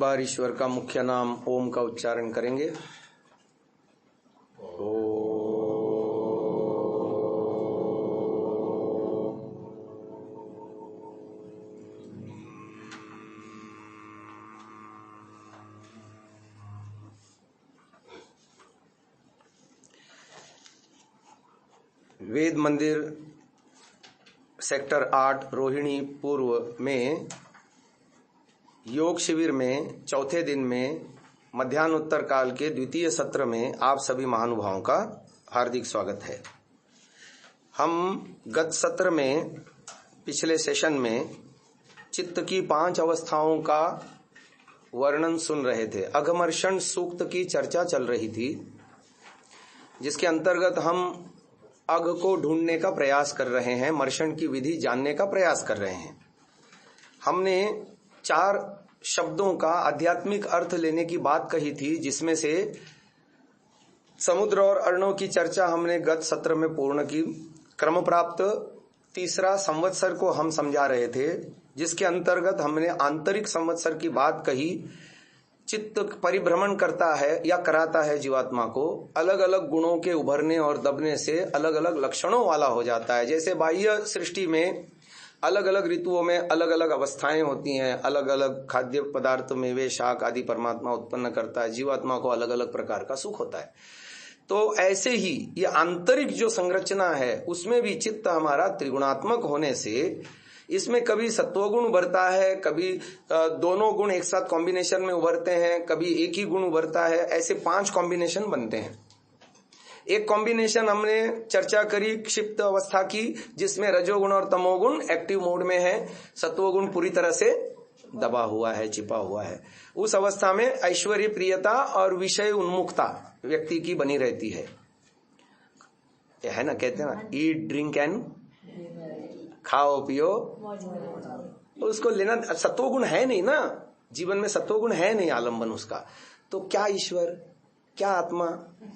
बार ईश्वर का मुख्य नाम ओम का उच्चारण करेंगे। वेद मंदिर सेक्टर 8 रोहिणी पूर्व में योग शिविर में चौथे दिन में मध्यान्होत्तर काल के द्वितीय सत्र में आप सभी महानुभावों का हार्दिक स्वागत है। हम गत सत्र में पिछले सेशन में चित्त की 5 अवस्थाओं का वर्णन सुन रहे थे। अघमर्षण सूक्त की चर्चा चल रही थी, जिसके अंतर्गत हम अघ को ढूंढने का प्रयास कर रहे हैं, मर्षण की विधि जानने का प्रयास कर रहे हैं। हमने 4 शब्दों का आध्यात्मिक अर्थ लेने की बात कही थी, जिसमें से समुद्र और अर्णव की चर्चा हमने गत सत्र में पूर्ण की। क्रम प्राप्त तीसरा संवत्सर को हम समझा रहे थे, जिसके अंतर्गत हमने आंतरिक संवत्सर की बात कही। चित्त परिभ्रमण करता है या कराता है जीवात्मा को, अलग अलग गुणों के उभरने और दबने से अलग अलग लक्षणों वाला हो जाता है। जैसे बाह्य सृष्टि में अलग अलग ऋतुओं में अलग अलग अवस्थाएं होती हैं, अलग अलग खाद्य पदार्थ मेवे शाक आदि परमात्मा उत्पन्न करता है, जीवात्मा को अलग अलग प्रकार का सुख होता है। तो ऐसे ही ये आंतरिक जो संरचना है उसमें भी चित्त हमारा त्रिगुणात्मक होने से इसमें कभी सत्वगुण उभरता है, कभी दोनों गुण एक साथ कॉम्बिनेशन में उभरते हैं, कभी एक ही गुण उभरता है। ऐसे 5 कॉम्बिनेशन बनते हैं। एक कॉम्बिनेशन हमने चर्चा करी क्षिप्त अवस्था की, जिसमें रजोगुण और तमोगुण एक्टिव मोड में है, सत्वगुण पूरी तरह से दबा हुआ है, छिपा हुआ है। उस अवस्था में ऐश्वर्य प्रियता और विषय उन्मुखता व्यक्ति की बनी रहती है ना, कहते हैं ना, ईट ड्रिंक एंड खाओ पियो, उसको लेना। सत्वगुण है नहीं ना जीवन में, सत्वगुण है नहीं आलंबन उसका। तो क्या ईश्वर, क्या आत्मा,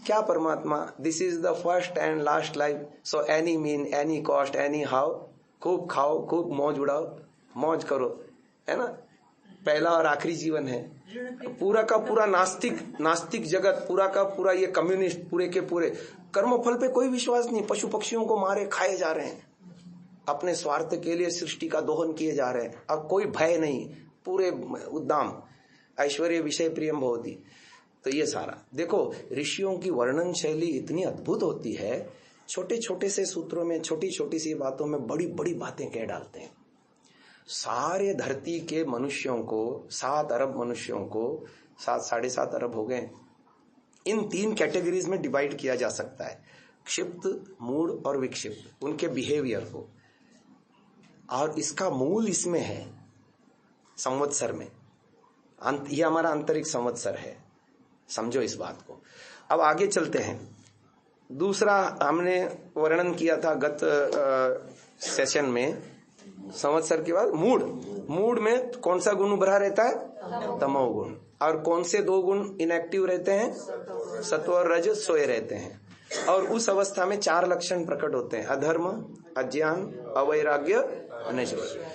क्या परमात्मा, this is the first and last life. So any mean any cost any how, खूब खाओ, खूब मौज उड़ाओ, मौज करो, है ना। पहला और आखिरी जीवन है। पूरा का पूरा नास्तिक जगत, पूरा का पूरा ये कम्युनिस्ट, पूरे के पूरे कर्मफल पे कोई विश्वास नहीं। पशु पक्षियों को मारे खाए जा रहे हैं, अपने स्वार्थ के लिए सृष्टि का दोहन किए जा रहे हैं। अब कोई भय नहीं, पूरे उद्दाम ऐश्वर्य विषय प्रियम भवति। तो ये सारा देखो, ऋषियों की वर्णन शैली इतनी अद्भुत होती है। छोटे छोटे से सूत्रों में, छोटी छोटी सी बातों में बड़ी बड़ी बातें कह डालते हैं। सारे धरती के मनुष्यों को, 7 अरब मनुष्यों को, 7 साढ़े 7 अरब हो गए, इन 3 कैटेगरीज में डिवाइड किया जा सकता है। क्षिप्त, मूढ़ और विक्षिप्त, उनके बिहेवियर को। और इसका मूल इसमें है संवत्सर में। ये हमारा आंतरिक संवत्सर है, समझो इस बात को। अब आगे चलते हैं। दूसरा हमने वर्णन किया था गत सेशन में, संवत्सर के बाद मूड में कौन सा गुण उभरा रहता है? तमोगुण। और कौन से 2 गुण इनएक्टिव रहते हैं? सत्व और रज सोए रहते हैं। और उस अवस्था में 4 लक्षण प्रकट होते हैं: अधर्म, अज्ञान, अवैराग्य, अनैश्वर्य,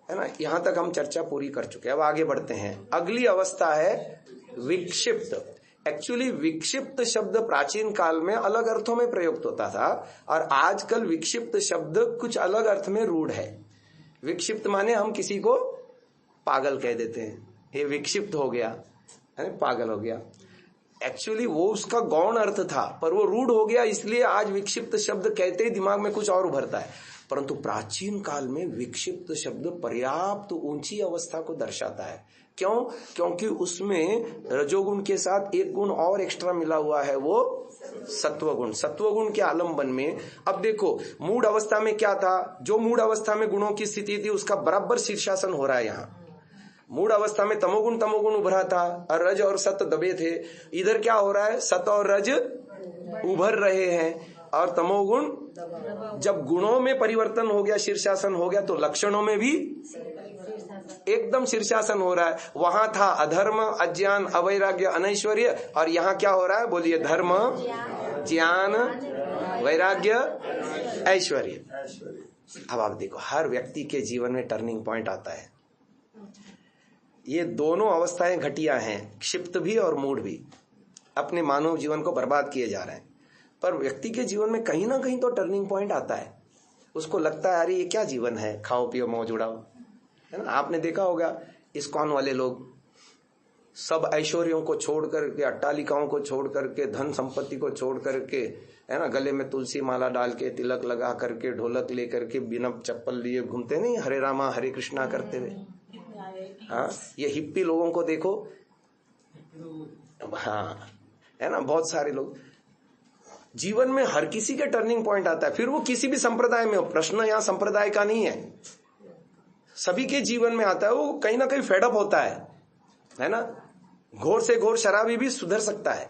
है ना। यहां तक हम चर्चा पूरी कर चुके हैं। अब आगे बढ़ते हैं। अगली अवस्था है विक्षिप्त। एक्चुअली विक्षिप्त शब्द प्राचीन काल में अलग अर्थों में प्रयुक्त होता था, और आजकल विक्षिप्त शब्द कुछ अलग अर्थ में रूढ़ है। विक्षिप्त माने हम किसी को पागल कह देते हैं, ये विक्षिप्त हो गया, है पागल हो गया। एक्चुअली वो उसका गौण अर्थ था, पर वो रूढ़ हो गया, इसलिए आज विक्षिप्त शब्द कहते ही दिमाग में कुछ और उभरता है। परंतु प्राचीन काल में विक्षिप्त शब्द पर्याप्त ऊंची अवस्था को दर्शाता है। क्यों? क्योंकि उसमें रजोगुण के साथ एक गुण और एक्स्ट्रा मिला हुआ है, वो सत्वगुण। सत्वगुण के आलंबन में अब देखो, मूढ़ अवस्था में क्या था? जो मूढ़ अवस्था में गुणों की स्थिति थी उसका बराबर शीर्षासन हो रहा है यहाँ। मूढ़ अवस्था में तमोगुण उभरा था और रज और सत दबे थे। इधर क्या हो रहा है? सत और रज उभर रहे हैं, और तमोगुण जब गुणों में परिवर्तन हो गया, शीर्षासन हो गया, तो लक्षणों में भी एकदम शीर्षासन हो रहा है। वहां था अधर्म, अज्ञान, अवैराग्य, अनैश्वर्य, और यहाँ क्या हो रहा है? बोलिए, धर्म, ज्ञान, वैराग्य, ऐश्वर्य। अब आप देखो, हर व्यक्ति के जीवन में टर्निंग पॉइंट आता है। ये दोनों अवस्थाएं घटिया हैं, क्षिप्त भी और मूढ़ भी, अपने मानव जीवन को बर्बाद किए जा रहे हैं। पर व्यक्ति के जीवन में कहीं ना कहीं तो टर्निंग पॉइंट आता है, उसको लगता है अरे ये क्या जीवन है, खाओ पियो मौज उड़ाओ, है ना। आपने देखा होगा इस्कॉन वाले लोग सब ऐश्वर्यों को छोड़ करके, अट्टालिकाओं को छोड़ करके, धन संपत्ति को छोड़ करके, है ना, गले में तुलसी माला डाल के, तिलक लगा करके, ढोलक लेकर के, बिना चप्पल लिए घूमते नहीं, हरे रामा हरे कृष्णा करते हुए। हाँ, ये हिप्पी लोगों को देखो, हाँ, है ना, बहुत सारे लोग। जीवन में हर किसी के टर्निंग पॉइंट आता है, फिर वो किसी भी संप्रदाय में हो। प्रश्न यहाँ संप्रदाय का नहीं है, सभी के जीवन में आता है। वो कहीं ना कहीं फेडअप होता है ना। घोर से घोर शराबी भी सुधर सकता है,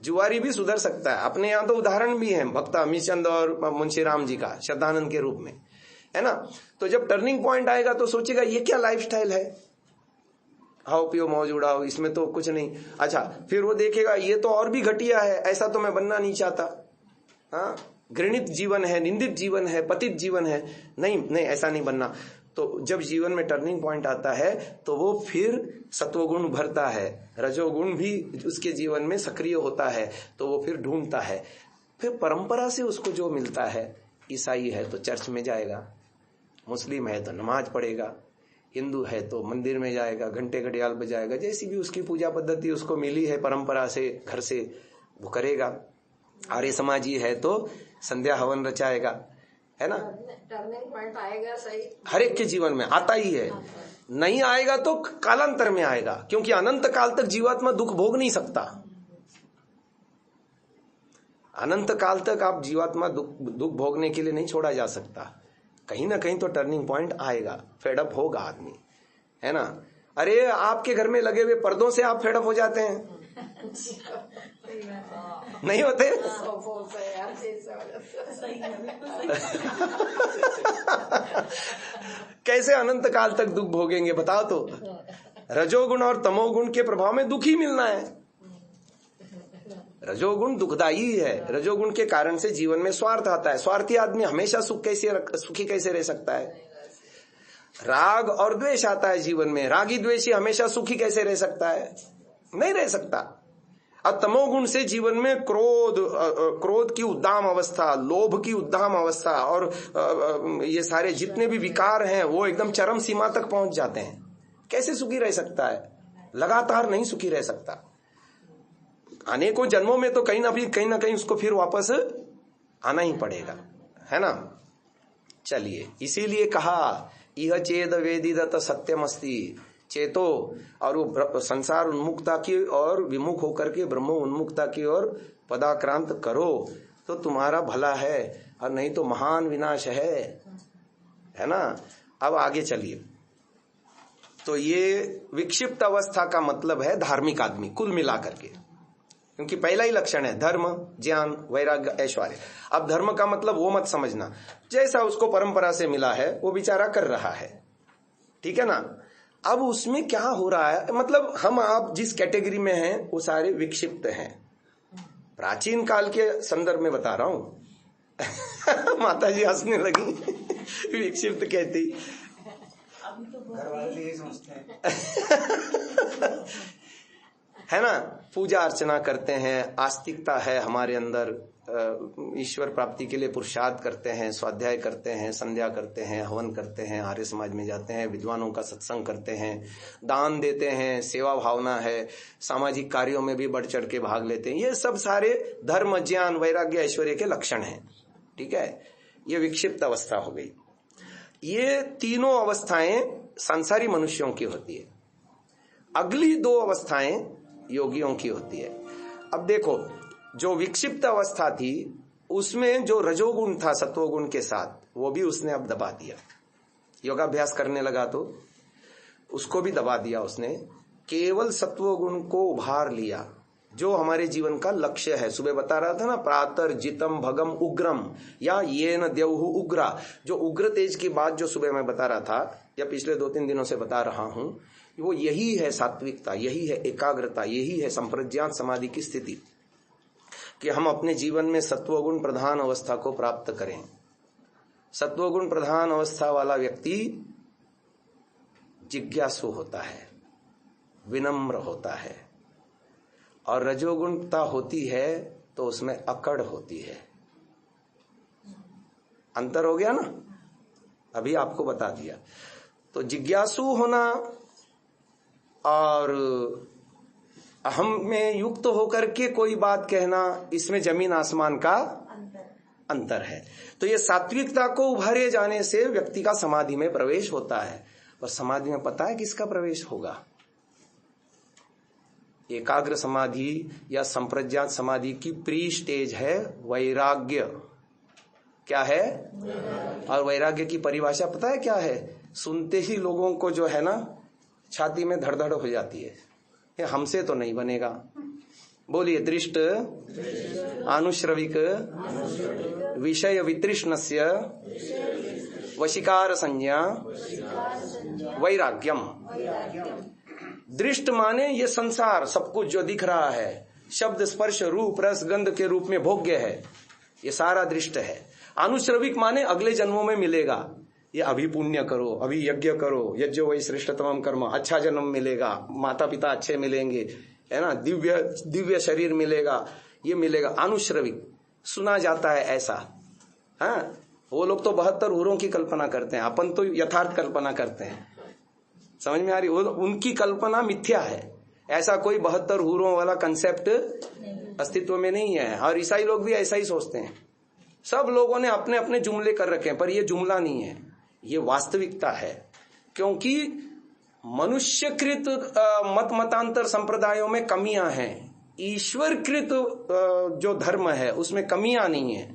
जुआरी भी सुधर सकता है। अपने यहाँ तो उदाहरण भी है भक्त अमीचंद और मुंशी राम जी का श्रद्धानंद के रूप में, है ना। तो जब टर्निंग पॉइंट आएगा तो सोचेगा ये क्या लाइफस्टाइल है, खाओ पियो मौज उड़ाओ, इसमें तो कुछ नहीं। अच्छा, फिर वो देखेगा ये तो और भी घटिया है, ऐसा तो मैं बनना नहीं चाहता। हाँ, घृणित जीवन है, निंदित जीवन है, पतित जीवन है, नहीं ऐसा नहीं बनना। तो जब जीवन में टर्निंग पॉइंट आता है तो वो फिर सत्वगुण भरता है, रजोगुण भी उसके जीवन में सक्रिय होता है, तो वो फिर ढूंढता है। फिर परंपरा से उसको जो मिलता है, ईसाई है तो चर्च में जाएगा, मुस्लिम है तो नमाज पढ़ेगा, हिंदू है तो मंदिर में जाएगा, घंटे घड़ियाल बजाएगा, जैसी भी उसकी पूजा पद्धति उसको मिली है परंपरा से, घर से, वो करेगा। आर्य समाजी है तो संध्या हवन रचाएगा, है ना। टर्निंग पॉइंट आएगा, सही, हर एक के जीवन में आता ही है। नहीं आएगा तो कालांतर में आएगा, क्योंकि अनंत काल तक जीवात्मा दुख भोग नहीं सकता। अनंत काल तक आप जीवात्मा दुख भोगने के लिए नहीं छोड़ा जा सकता। कहीं ना कहीं तो टर्निंग पॉइंट आएगा, फेडअप होगा आदमी, है ना। अरे आपके घर में लगे हुए पर्दों से आप फेडअप हो जाते हैं, नहीं होते? कैसे अनंत काल तक दुख भोगेंगे बताओ तो। रजोगुण और तमोगुण के प्रभाव में दुख ही मिलना है। रजोगुण दुखदायी है, रजोगुण के कारण से जीवन में स्वार्थ आता है। स्वार्थी आदमी हमेशा सुखी कैसे रह सकता है। राग और द्वेष आता है जीवन में, रागी द्वेषी हमेशा सुखी कैसे रह सकता है, नहीं रह सकता। अब तमोगुण से जीवन में क्रोध की उद्दाम अवस्था, लोभ की उद्दाम अवस्था और ये सारे जितने भी विकार हैं वो एकदम चरम सीमा तक पहुंच जाते हैं। कैसे सुखी रह सकता है, लगातार नहीं सुखी रह सकता। अनेकों जन्मों में तो कहीं ना कहीं उसको फिर वापस आना ही पड़ेगा, है ना। चलिए, इसीलिए कहा यह चेद वेदिदत सत्यमस्ति, चेतो और वो संसार उन्मुक्ता की और विमुख होकर के ब्रह्म उन्मुक्ता की ओर पदाक्रांत करो तो तुम्हारा भला है, और नहीं तो महान विनाश है ना। अब आगे चलिए। तो ये विक्षिप्त अवस्था का मतलब है धार्मिक आदमी कुल मिलाकर के, क्योंकि पहला ही लक्षण है धर्म, ज्ञान, वैराग्य, ऐश्वर्य। अब धर्म का मतलब वो मत समझना, जैसा उसको परंपरा से मिला है वो बेचारा कर रहा है, ठीक है ना। अब उसमें क्या हो रहा है, मतलब हम आप जिस कैटेगरी में हैं वो सारे विक्षिप्त हैं। प्राचीन काल के संदर्भ में बता रहा हूं। माता जी हंसने लगी, विक्षिप्त कहती, घर वाले यही समझते हैं। है ना। पूजा अर्चना करते हैं, आस्तिकता है हमारे अंदर, ईश्वर प्राप्ति के लिए पुरुषार्थ करते हैं, स्वाध्याय करते हैं, संध्या करते हैं, हवन करते हैं, आर्य समाज में जाते हैं, विद्वानों का सत्संग करते हैं, दान देते हैं, सेवा भावना है, सामाजिक कार्यों में भी बढ़ चढ़ के भाग लेते हैं। ये सब सारे धर्म, ज्ञान, वैराग्य, ऐश्वर्य के लक्षण हैं, ठीक है। ये विक्षिप्त अवस्था हो गई। ये तीनों अवस्थाएं संसारी मनुष्यों की होती है। अगली दो अवस्थाएं योगियों की होती है। अब देखो, जो विक्षिप्त अवस्था थी उसमें जो रजोगुण था सत्वगुण के साथ, वो भी उसने अब दबा दिया। योगाभ्यास करने लगा तो उसको भी दबा दिया उसने, केवल सत्वगुण को उभार लिया, जो हमारे जीवन का लक्ष्य है। सुबह बता रहा था ना, प्रातर जितम भगम उग्रम या ये न देवहु उग्रा। जो उग्र तेज की बात जो सुबह मैं बता रहा था या पिछले 2-3 दिनों से बता रहा हूं, वो यही है सात्विकता, यही है एकाग्रता, यही है संप्रज्ञात समाधि की स्थिति, कि हम अपने जीवन में सत्वगुण प्रधान अवस्था को प्राप्त करें। सत्वगुण प्रधान अवस्था वाला व्यक्ति जिज्ञासु होता है, विनम्र होता है, और रजोगुणता होती है तो उसमें अकड़ होती है। अंतर हो गया ना, अभी आपको बता दिया। तो जिज्ञासु होना और अहम में युक्त होकर के कोई बात कहना, इसमें जमीन आसमान का अंतर है। तो ये सात्विकता को उभारे जाने से व्यक्ति का समाधि में प्रवेश होता है। और समाधि में पता है किसका प्रवेश होगा? एकाग्र समाधि या संप्रज्ञात समाधि की प्री स्टेज है वैराग्य। क्या है? और वैराग्य की परिभाषा पता है क्या है? सुनते ही लोगों को जो है ना छाती में धड़धड़ हो जाती है, ये हमसे तो नहीं बनेगा। बोलिए, दृष्ट आनुश्रविक विषय वितृष्णस्य वशीकार संज्ञा वैराग्यम। दृष्ट माने ये संसार, सब कुछ जो दिख रहा है, शब्द स्पर्श रूप रस गंध के रूप में भोग्य है, ये सारा दृष्ट है। आनुश्रविक माने अगले जन्मों में मिलेगा, ये अभी पुण्य करो, अभी यज्ञ करो, यज्ञो वही श्रेष्ठतमम कर्म, अच्छा जन्म मिलेगा, माता पिता अच्छे मिलेंगे, है ना, दिव्य शरीर मिलेगा, ये मिलेगा। आनुश्रविक सुना जाता है ऐसा। हाँ, वो लोग तो 72 हूरों की कल्पना करते हैं, अपन तो यथार्थ कल्पना करते हैं। समझ में आ रही? उनकी कल्पना मिथ्या है, ऐसा कोई 72 हूरों वाला कंसेप्ट अस्तित्व में नहीं है। और ईसाई लोग भी ऐसा ही सोचते हैं। सब लोगों ने अपने अपने जुमले कर रखे हैं, पर ये जुमला नहीं है, ये वास्तविकता है। क्योंकि मनुष्यकृत मत मतांतर संप्रदायों में कमियां हैं, ईश्वरकृत जो धर्म है उसमें कमियां नहीं है।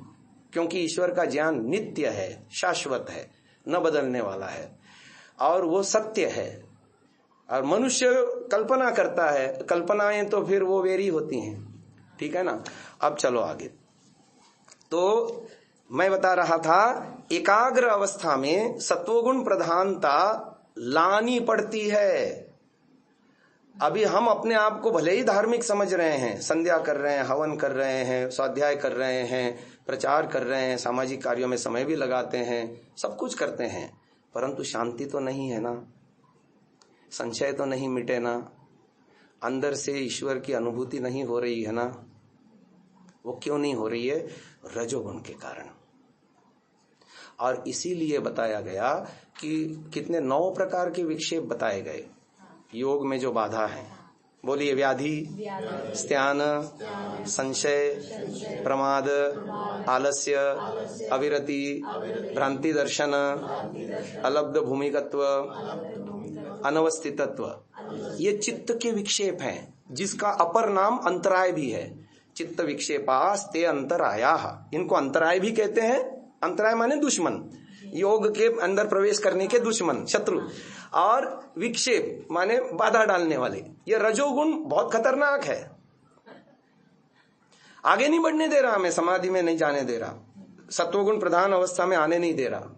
क्योंकि ईश्वर का ज्ञान नित्य है, शाश्वत है, न बदलने वाला है, और वो सत्य है। और मनुष्य कल्पना करता है, कल्पनाएं तो फिर वो वेरी होती हैं। ठीक है ना? अब चलो आगे। तो मैं बता रहा था, एकाग्र अवस्था में सत्वगुण प्रधानता लानी पड़ती है। अभी हम अपने आप को भले ही धार्मिक समझ रहे हैं, संध्या कर रहे हैं, हवन कर रहे हैं, स्वाध्याय कर रहे हैं, प्रचार कर रहे हैं, सामाजिक कार्यों में समय भी लगाते हैं, सब कुछ करते हैं, परंतु शांति तो नहीं है ना, संशय तो नहीं मिटे ना, अंदर से ईश्वर की अनुभूति नहीं हो रही है ना। वो क्यों नहीं हो रही है? रजोगुण के कारण। और इसीलिए बताया गया कि कितने 9 प्रकार के विक्षेप बताए गए योग में जो बाधा है। बोलिए, व्याधि, स्त्यान, संशय, प्रमाद, आलस्य, अविरति, भ्रांति दर्शन, अलब्ध भूमिकत्व, अनवस्थितत्व, ये चित्त के विक्षेप हैं, जिसका अपर नाम अंतराय भी है। चित्त विक्षेपास्ते अंतराया, इनको अंतराय भी कहते हैं। अंतराय माने दुश्मन, योग के अंदर प्रवेश करने के दुश्मन, शत्रु। और विक्षेप माने बाधा डालने वाले। ये रजोगुण बहुत खतरनाक है, आगे नहीं बढ़ने दे रहा, हमें समाधि में नहीं जाने दे रहा, सत्वगुण प्रधान अवस्था में आने नहीं दे रहा।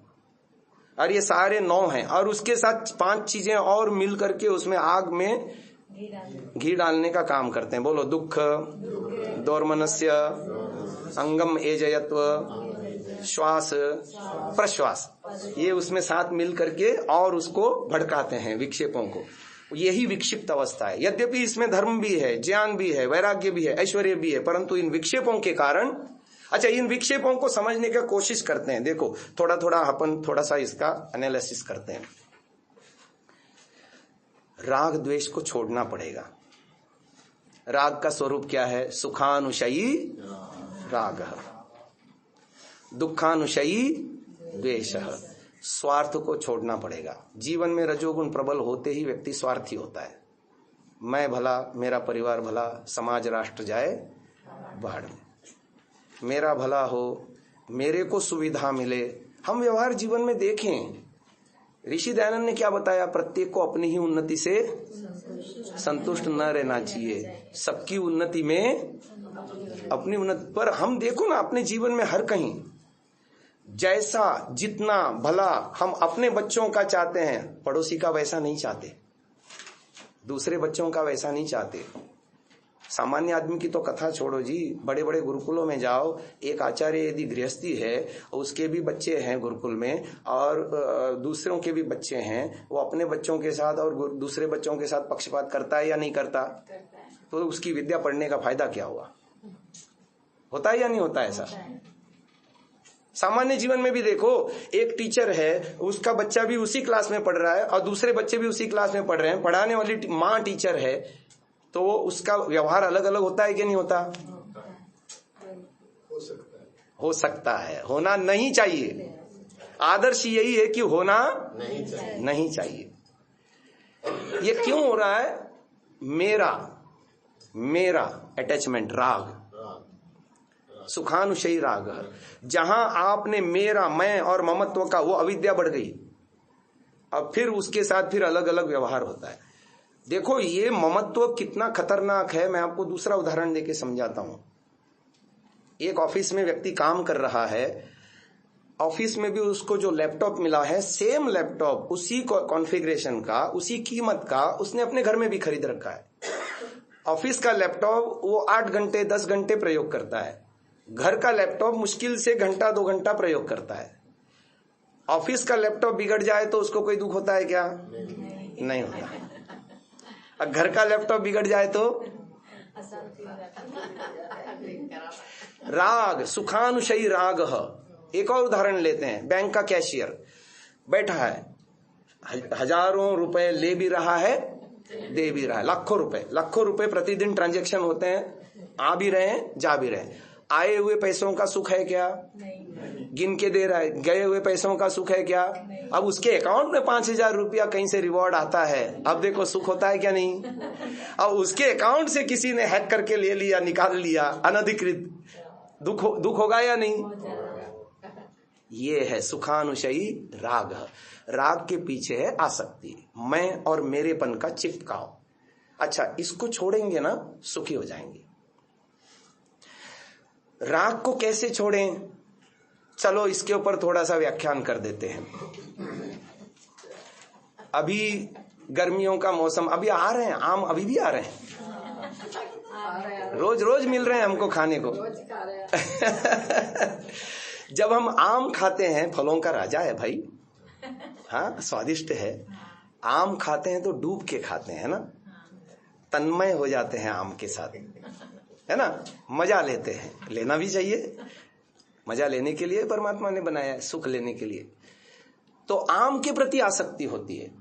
और ये सारे 9 हैं, और उसके साथ 5 चीजें और मिल करके उसमें आग में घी डालने का काम करते हैं। बोलो, दुख, दौर्मनस्य, अंगम एजयत्व, श्वास, प्रश्वास, ये उसमें साथ मिल करके और उसको भड़काते हैं विक्षेपों को। यही विक्षिप्त अवस्था है। यद्यपि इसमें धर्म भी है, ज्ञान भी है, वैराग्य भी है, ऐश्वर्य भी है, परंतु इन विक्षेपों के कारण, अच्छा, इन विक्षेपों को समझने की कोशिश करते हैं। देखो, थोड़ा थोड़ा अपन थोड़ा सा इसका एनालिसिस करते हैं। राग द्वेष को छोड़ना पड़ेगा। राग का स्वरूप क्या है? सुखानुशयी राग, दुखानुशयी द्वेष। स्वार्थ को छोड़ना पड़ेगा। जीवन में रजोगुण प्रबल होते ही व्यक्ति स्वार्थी होता है। मैं भला, मेरा परिवार भला, समाज राष्ट्र जाए बाढ़ में, मेरा भला हो, मेरे को सुविधा मिले। हम व्यवहार जीवन में देखें, ऋषि दयानंद ने क्या बताया? प्रत्येक को अपनी ही उन्नति से संतुष्ट न रहना चाहिए, सबकी उन्नति में अपनी उन्नति। पर हम देखो ना, अपने जीवन में हर कहीं जैसा जितना भला हम अपने बच्चों का चाहते हैं, पड़ोसी का वैसा नहीं चाहते, दूसरे बच्चों का वैसा नहीं चाहते। सामान्य आदमी की तो कथा छोड़ो जी, बड़े बड़े गुरुकुलों में जाओ, एक आचार्य यदि गृहस्थी है, उसके भी बच्चे हैं गुरुकुल में और दूसरों के भी बच्चे हैं, वो अपने बच्चों के साथ और दूसरे बच्चों के साथ पक्षपात करता है या नहीं करता? तो उसकी विद्या पढ़ने का फायदा क्या हुआ? होता है या नहीं होता ऐसा? सामान्य जीवन में भी देखो, एक टीचर है, उसका बच्चा भी उसी क्लास में पढ़ रहा है और दूसरे बच्चे भी उसी क्लास में पढ़ रहे हैं, पढ़ाने वाली माँ टीचर है, तो उसका व्यवहार अलग अलग होता है कि नहीं होता? हो सकता है, होना नहीं चाहिए। आदर्श यही है कि होना नहीं चाहिए। ये क्यों हो रहा है? मेरा अटैचमेंट, राग, सुखानुशयी राग। जहां आपने मेरा, मैं और ममत्व का, वो अविद्या बढ़ गई। अब फिर उसके साथ फिर अलग अलग व्यवहार होता है। देखो ये ममत्व कितना खतरनाक है, मैं आपको दूसरा उदाहरण देके समझाता हूं। एक ऑफिस में व्यक्ति काम कर रहा है, ऑफिस में भी उसको जो लैपटॉप मिला है, सेम लैपटॉप, उसी कॉन्फ़िगरेशन का, उसी कीमत का, उसने अपने घर में भी खरीद रखा है। ऑफिस का लैपटॉप वो 8 घंटे 10 घंटे प्रयोग करता है, घर का लैपटॉप मुश्किल से घंटा 2 घंटा प्रयोग करता है। ऑफिस का लैपटॉप बिगड़ जाए तो उसको कोई दुख होता है क्या? नहीं होता। और घर का लैपटॉप बिगड़ जाए तो राग, सुखानुशयी राग। एक और उदाहरण लेते हैं, बैंक का कैशियर बैठा है, हजारों रुपए ले भी रहा है, दे भी रहा है, लाखों रुपए प्रतिदिन ट्रांजैक्शन होते हैं, आ भी रहे हैं, जा भी रहे हैं। आए हुए पैसों का सुख है क्या? गिन के दे रहा है। गए हुए पैसों का सुख है क्या? अब उसके अकाउंट में 5,000 रुपया कहीं से रिवॉर्ड आता है, अब देखो सुख होता है क्या? नहीं। अब उसके अकाउंट से किसी ने हैक करके ले लिया, निकाल लिया अनधिकृत, दुख होगा या नहीं? ये है सुखानुशयी राग। राग के पीछे है आसक्ति, मैं और मेरेपन का चिपकाव। अच्छा, इसको छोड़ेंगे ना, सुखी हो जाएंगे। राग को कैसे छोड़ें? चलो इसके ऊपर थोड़ा सा व्याख्यान कर देते हैं। अभी गर्मियों का मौसम, अभी आ रहे हैं आम, अभी भी आ रहे हैं, रोज रोज मिल रहे हैं हमको खाने को। जब हम आम खाते हैं, फलों का राजा है भाई, हाँ स्वादिष्ट है। आम खाते हैं तो डूब के खाते हैं ना, तन्मय हो जाते हैं आम के साथ, है ना, मजा लेते हैं। लेना भी चाहिए, मजा लेने के लिए परमात्मा ने बनाया है, सुख लेने के लिए। तो आम के प्रति आसक्ति होती है,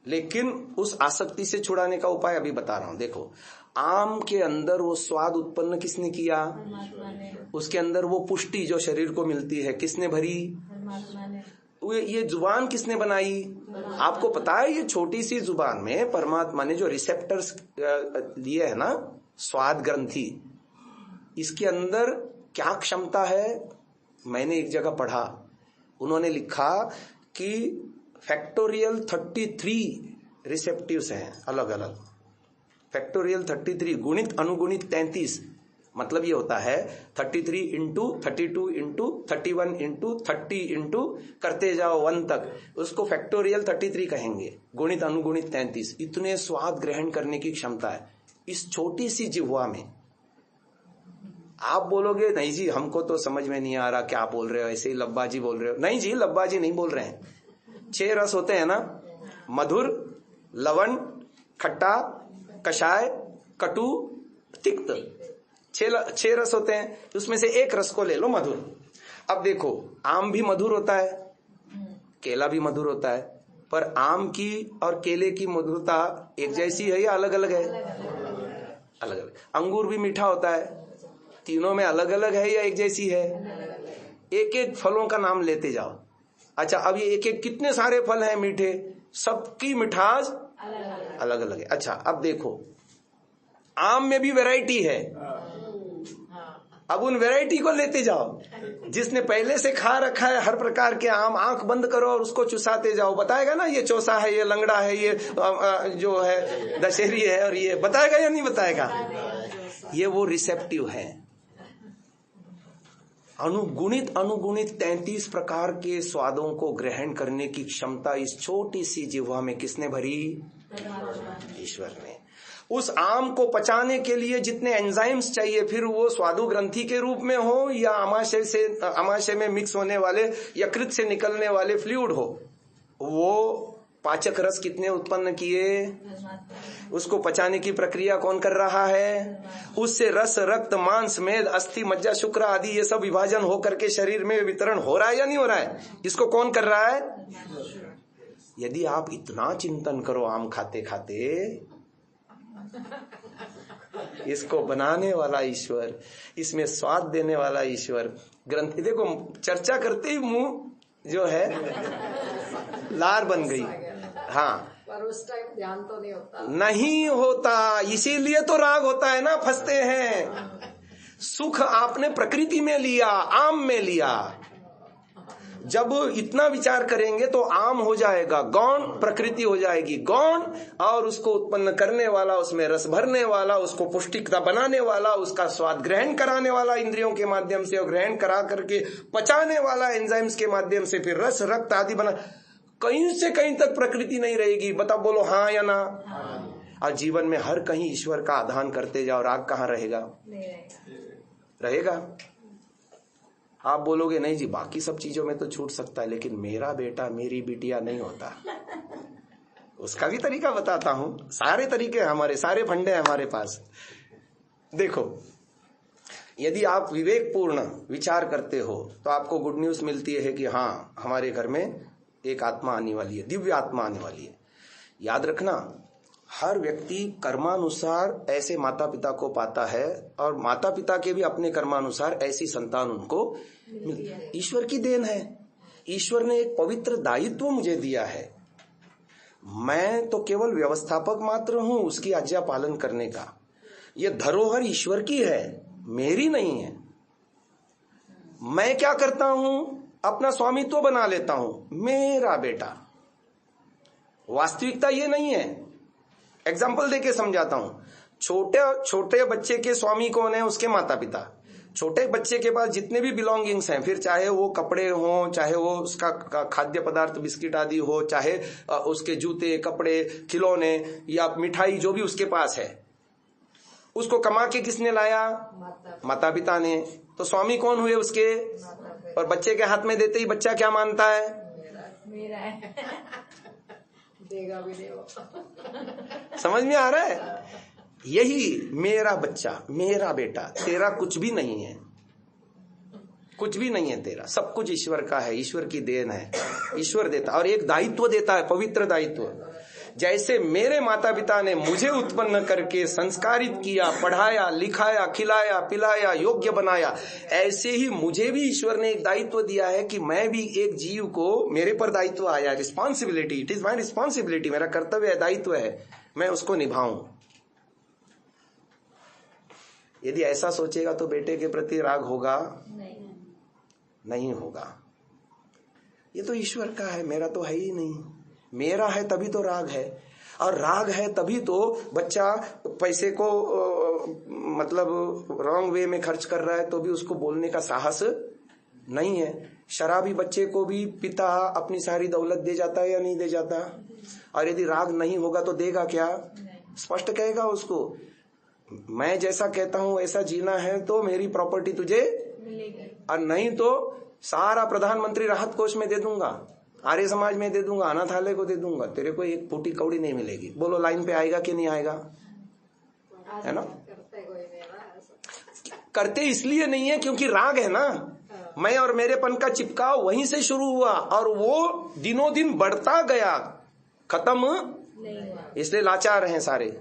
लेकिन उस आसक्ति से छुड़ाने का उपाय अभी बता रहा हूं। देखो, आम के अंदर वो स्वाद उत्पन्न किसने किया? उसके अंदर वो पुष्टि जो शरीर को मिलती है किसने भरी? ये जुबान किसने बनाई? आपको पता है, ये छोटी सी जुबान में परमात्मा ने जो रिसेप्टर्स दिए है ना, स्वाद ग्रंथि, इसके अंदर क्या क्षमता है? मैंने एक जगह पढ़ा, उन्होंने लिखा कि फैक्टोरियल 33 रिसेप्टिव्स हैं अलग अलग। फैक्टोरियल 33 गुणित अनुगुणित 33, मतलब ये होता है 33 इंटू 32 इंटू 31 इंटू 30 इंटू करते जाओ 1 तक, उसको फैक्टोरियल 33 कहेंगे, गुणित अनुगुणित 33। इतने स्वाद ग्रहण करने की क्षमता है इस छोटी सी जिह्वा में। आप बोलोगे नहीं जी हमको तो समझ में नहीं आ रहा क्या बोल रहे हो, ऐसे ही लब्बाजी बोल रहे हो। नहीं जी, लब्बाजी नहीं बोल रहे हैं। 6 रस होते हैं ना, मधुर, लवण, खट्टा, कषाय, कटु, तिक्त, 6 रस होते हैं। उसमें से एक रस को ले लो, मधुर। अब देखो, आम भी मधुर होता है, केला भी मधुर होता है, पर आम की और केले की मधुरता एक जैसी है या अलग अलग है? अलग अलग। अंगूर भी मीठा होता है, तीनों में अलग अलग है या एक जैसी है? एक एक फलों का नाम लेते जाओ। अच्छा, अब ये एक एक कितने सारे फल हैं मीठे, सबकी मिठास अलग अलग है। अच्छा, अब देखो, आम में भी वैरायटी है, अब उन वैरायटी को लेते जाओ। जिसने पहले से खा रखा है हर प्रकार के आम, आंख बंद करो और उसको चुसाते जाओ, बताएगा ना ये चौसा है, ये लंगड़ा है, ये जो है दशहरी है, और ये बताएगा या नहीं बताएगा? ये वो रिसेप्टिव है। अनुगुणित अनुगुणित 33 प्रकार के स्वादों को ग्रहण करने की क्षमता इस छोटी सी जिह्वा में किसने भरी? ईश्वर ने। उस आम को पचाने के लिए जितने एंजाइम्स चाहिए, फिर वो स्वादु ग्रंथि के रूप में हो या आमाशय में मिक्स होने वाले यकृत से निकलने वाले फ्लूइड हो, वो पाचक रस कितने उत्पन्न किए, उसको पचाने की प्रक्रिया कौन कर रहा है, उससे रस, रक्त, मांस, मेद, अस्थि, मज्जा, शुक्र आदि ये सब विभाजन हो करके शरीर में वितरण हो रहा है या नहीं हो रहा है, इसको कौन कर रहा है। यदि आप इतना चिंतन करो आम खाते खाते, इसको बनाने वाला ईश्वर, इसमें स्वाद देने वाला ईश्वर, ग्रंथि देखो चर्चा करते ही मुंह जो है लार बन गई। हाँ, पर उस टाइम ध्यान तो नहीं होता, इसीलिए तो राग होता है ना, फंसते हैं। सुख आपने प्रकृति में लिया, आम में लिया। जब इतना विचार करेंगे तो आम हो जाएगा गौण, प्रकृति हो जाएगी गौण, और उसको उत्पन्न करने वाला, उसमें रस भरने वाला, उसको पुष्टिकता बनाने वाला, उसका स्वाद ग्रहण कराने वाला इंद्रियों के माध्यम से, और ग्रहण करा करके पचाने वाला एंजाइम्स के माध्यम से, फिर रस, रक्त आदि बना, कहीं से कहीं तक प्रकृति नहीं रहेगी। बताओ, बोलो हाँ या ना। और जीवन में हर कहीं ईश्वर का आधान करते जाओ, राग कहाँ रहेगा, रहेगा। आप बोलोगे नहीं जी बाकी सब चीजों में तो छूट सकता है, लेकिन मेरा बेटा मेरी बिटिया नहीं होता। उसका भी तरीका बताता हूं, सारे तरीके हमारे, सारे फंडे हमारे पास। देखो, यदि आप विवेकपूर्ण विचार करते हो तो आपको गुड न्यूज मिलती है कि हाँ, हमारे घर में एक आत्मा आने वाली है, दिव्य आत्मा आने वाली है। याद रखना, हर व्यक्ति कर्मानुसार ऐसे माता पिता को पाता है, और माता पिता के भी अपने कर्मानुसार ऐसी संतान उनको मिलती है। ईश्वर की देन है। ईश्वर ने एक पवित्र दायित्व मुझे दिया है, मैं तो केवल व्यवस्थापक मात्र हूं उसकी आज्ञा पालन करने का। ये धरोहर ईश्वर की है, मेरी नहीं है। मैं क्या करता हूं, अपना स्वामित्व बना लेता हूं, मेरा बेटा। वास्तविकता ये नहीं है। एग्जाम्पल देके समझाता हूं। छोटे बच्चे के स्वामी कौन है, उसके माता पिता। छोटे बच्चे के पास जितने भी बिलोंगिंग्स हैं, फिर चाहे वो कपड़े हो, चाहे वो उसका खाद्य पदार्थ बिस्किट आदि हो, चाहे उसके जूते, कपड़े, खिलौने या मिठाई, जो भी उसके पास है, उसको कमा के किसने लाया, माता पिता ने। तो स्वामी कौन हुए उसके। और बच्चे के हाथ में देते ही बच्चा क्या मानता है, मेरा है, देगा भी देगा। समझ में आ रहा है। यही मेरा बच्चा, मेरा बेटा, तेरा कुछ भी नहीं है, कुछ भी नहीं है तेरा, सब कुछ ईश्वर का है, ईश्वर की देन है। ईश्वर देता, और एक दायित्व देता है, पवित्र दायित्व। जैसे मेरे माता पिता ने मुझे उत्पन्न करके संस्कारित किया, पढ़ाया, लिखाया, खिलाया, पिलाया, योग्य बनाया, ऐसे ही मुझे भी ईश्वर ने एक दायित्व दिया है कि मैं भी एक जीव को, मेरे पर दायित्व आया, responsibility, it is my responsibility, मेरा कर्तव्य है, दायित्व है, मैं उसको निभाऊं। यदि ऐसा सोचेगा तो बेटे के प्रति राग होगा, नहीं होगा। ये तो ईश्वर का है, मेरा तो है ही नहीं। मेरा है तभी तो राग है, और राग है तभी तो बच्चा पैसे को मतलब रॉन्ग वे में खर्च कर रहा है, तो भी उसको बोलने का साहस नहीं है। शराबी बच्चे को भी पिता अपनी सारी दौलत दे जाता है या नहीं दे जाता। और यदि राग नहीं होगा तो देगा क्या, स्पष्ट कहेगा उसको, मैं जैसा कहता हूं ऐसा जीना है तो मेरी प्रॉपर्टी तुझे मिलेगी, और नहीं तो सारा प्रधानमंत्री राहत कोष में दे दूंगा, आर्य समाज में दे दूंगा, अनाथालय को दे दूंगा, तेरे को एक फूटी कौड़ी नहीं मिलेगी। बोलो लाइन पे आएगा कि नहीं आएगा, है ना। करते इसलिए नहीं है क्योंकि राग है ना, मैं और मेरेपन का चिपकाव वहीं से शुरू हुआ, और वो दिनों दिन बढ़ता गया, खत्म इसलिए लाचार हैं सारे।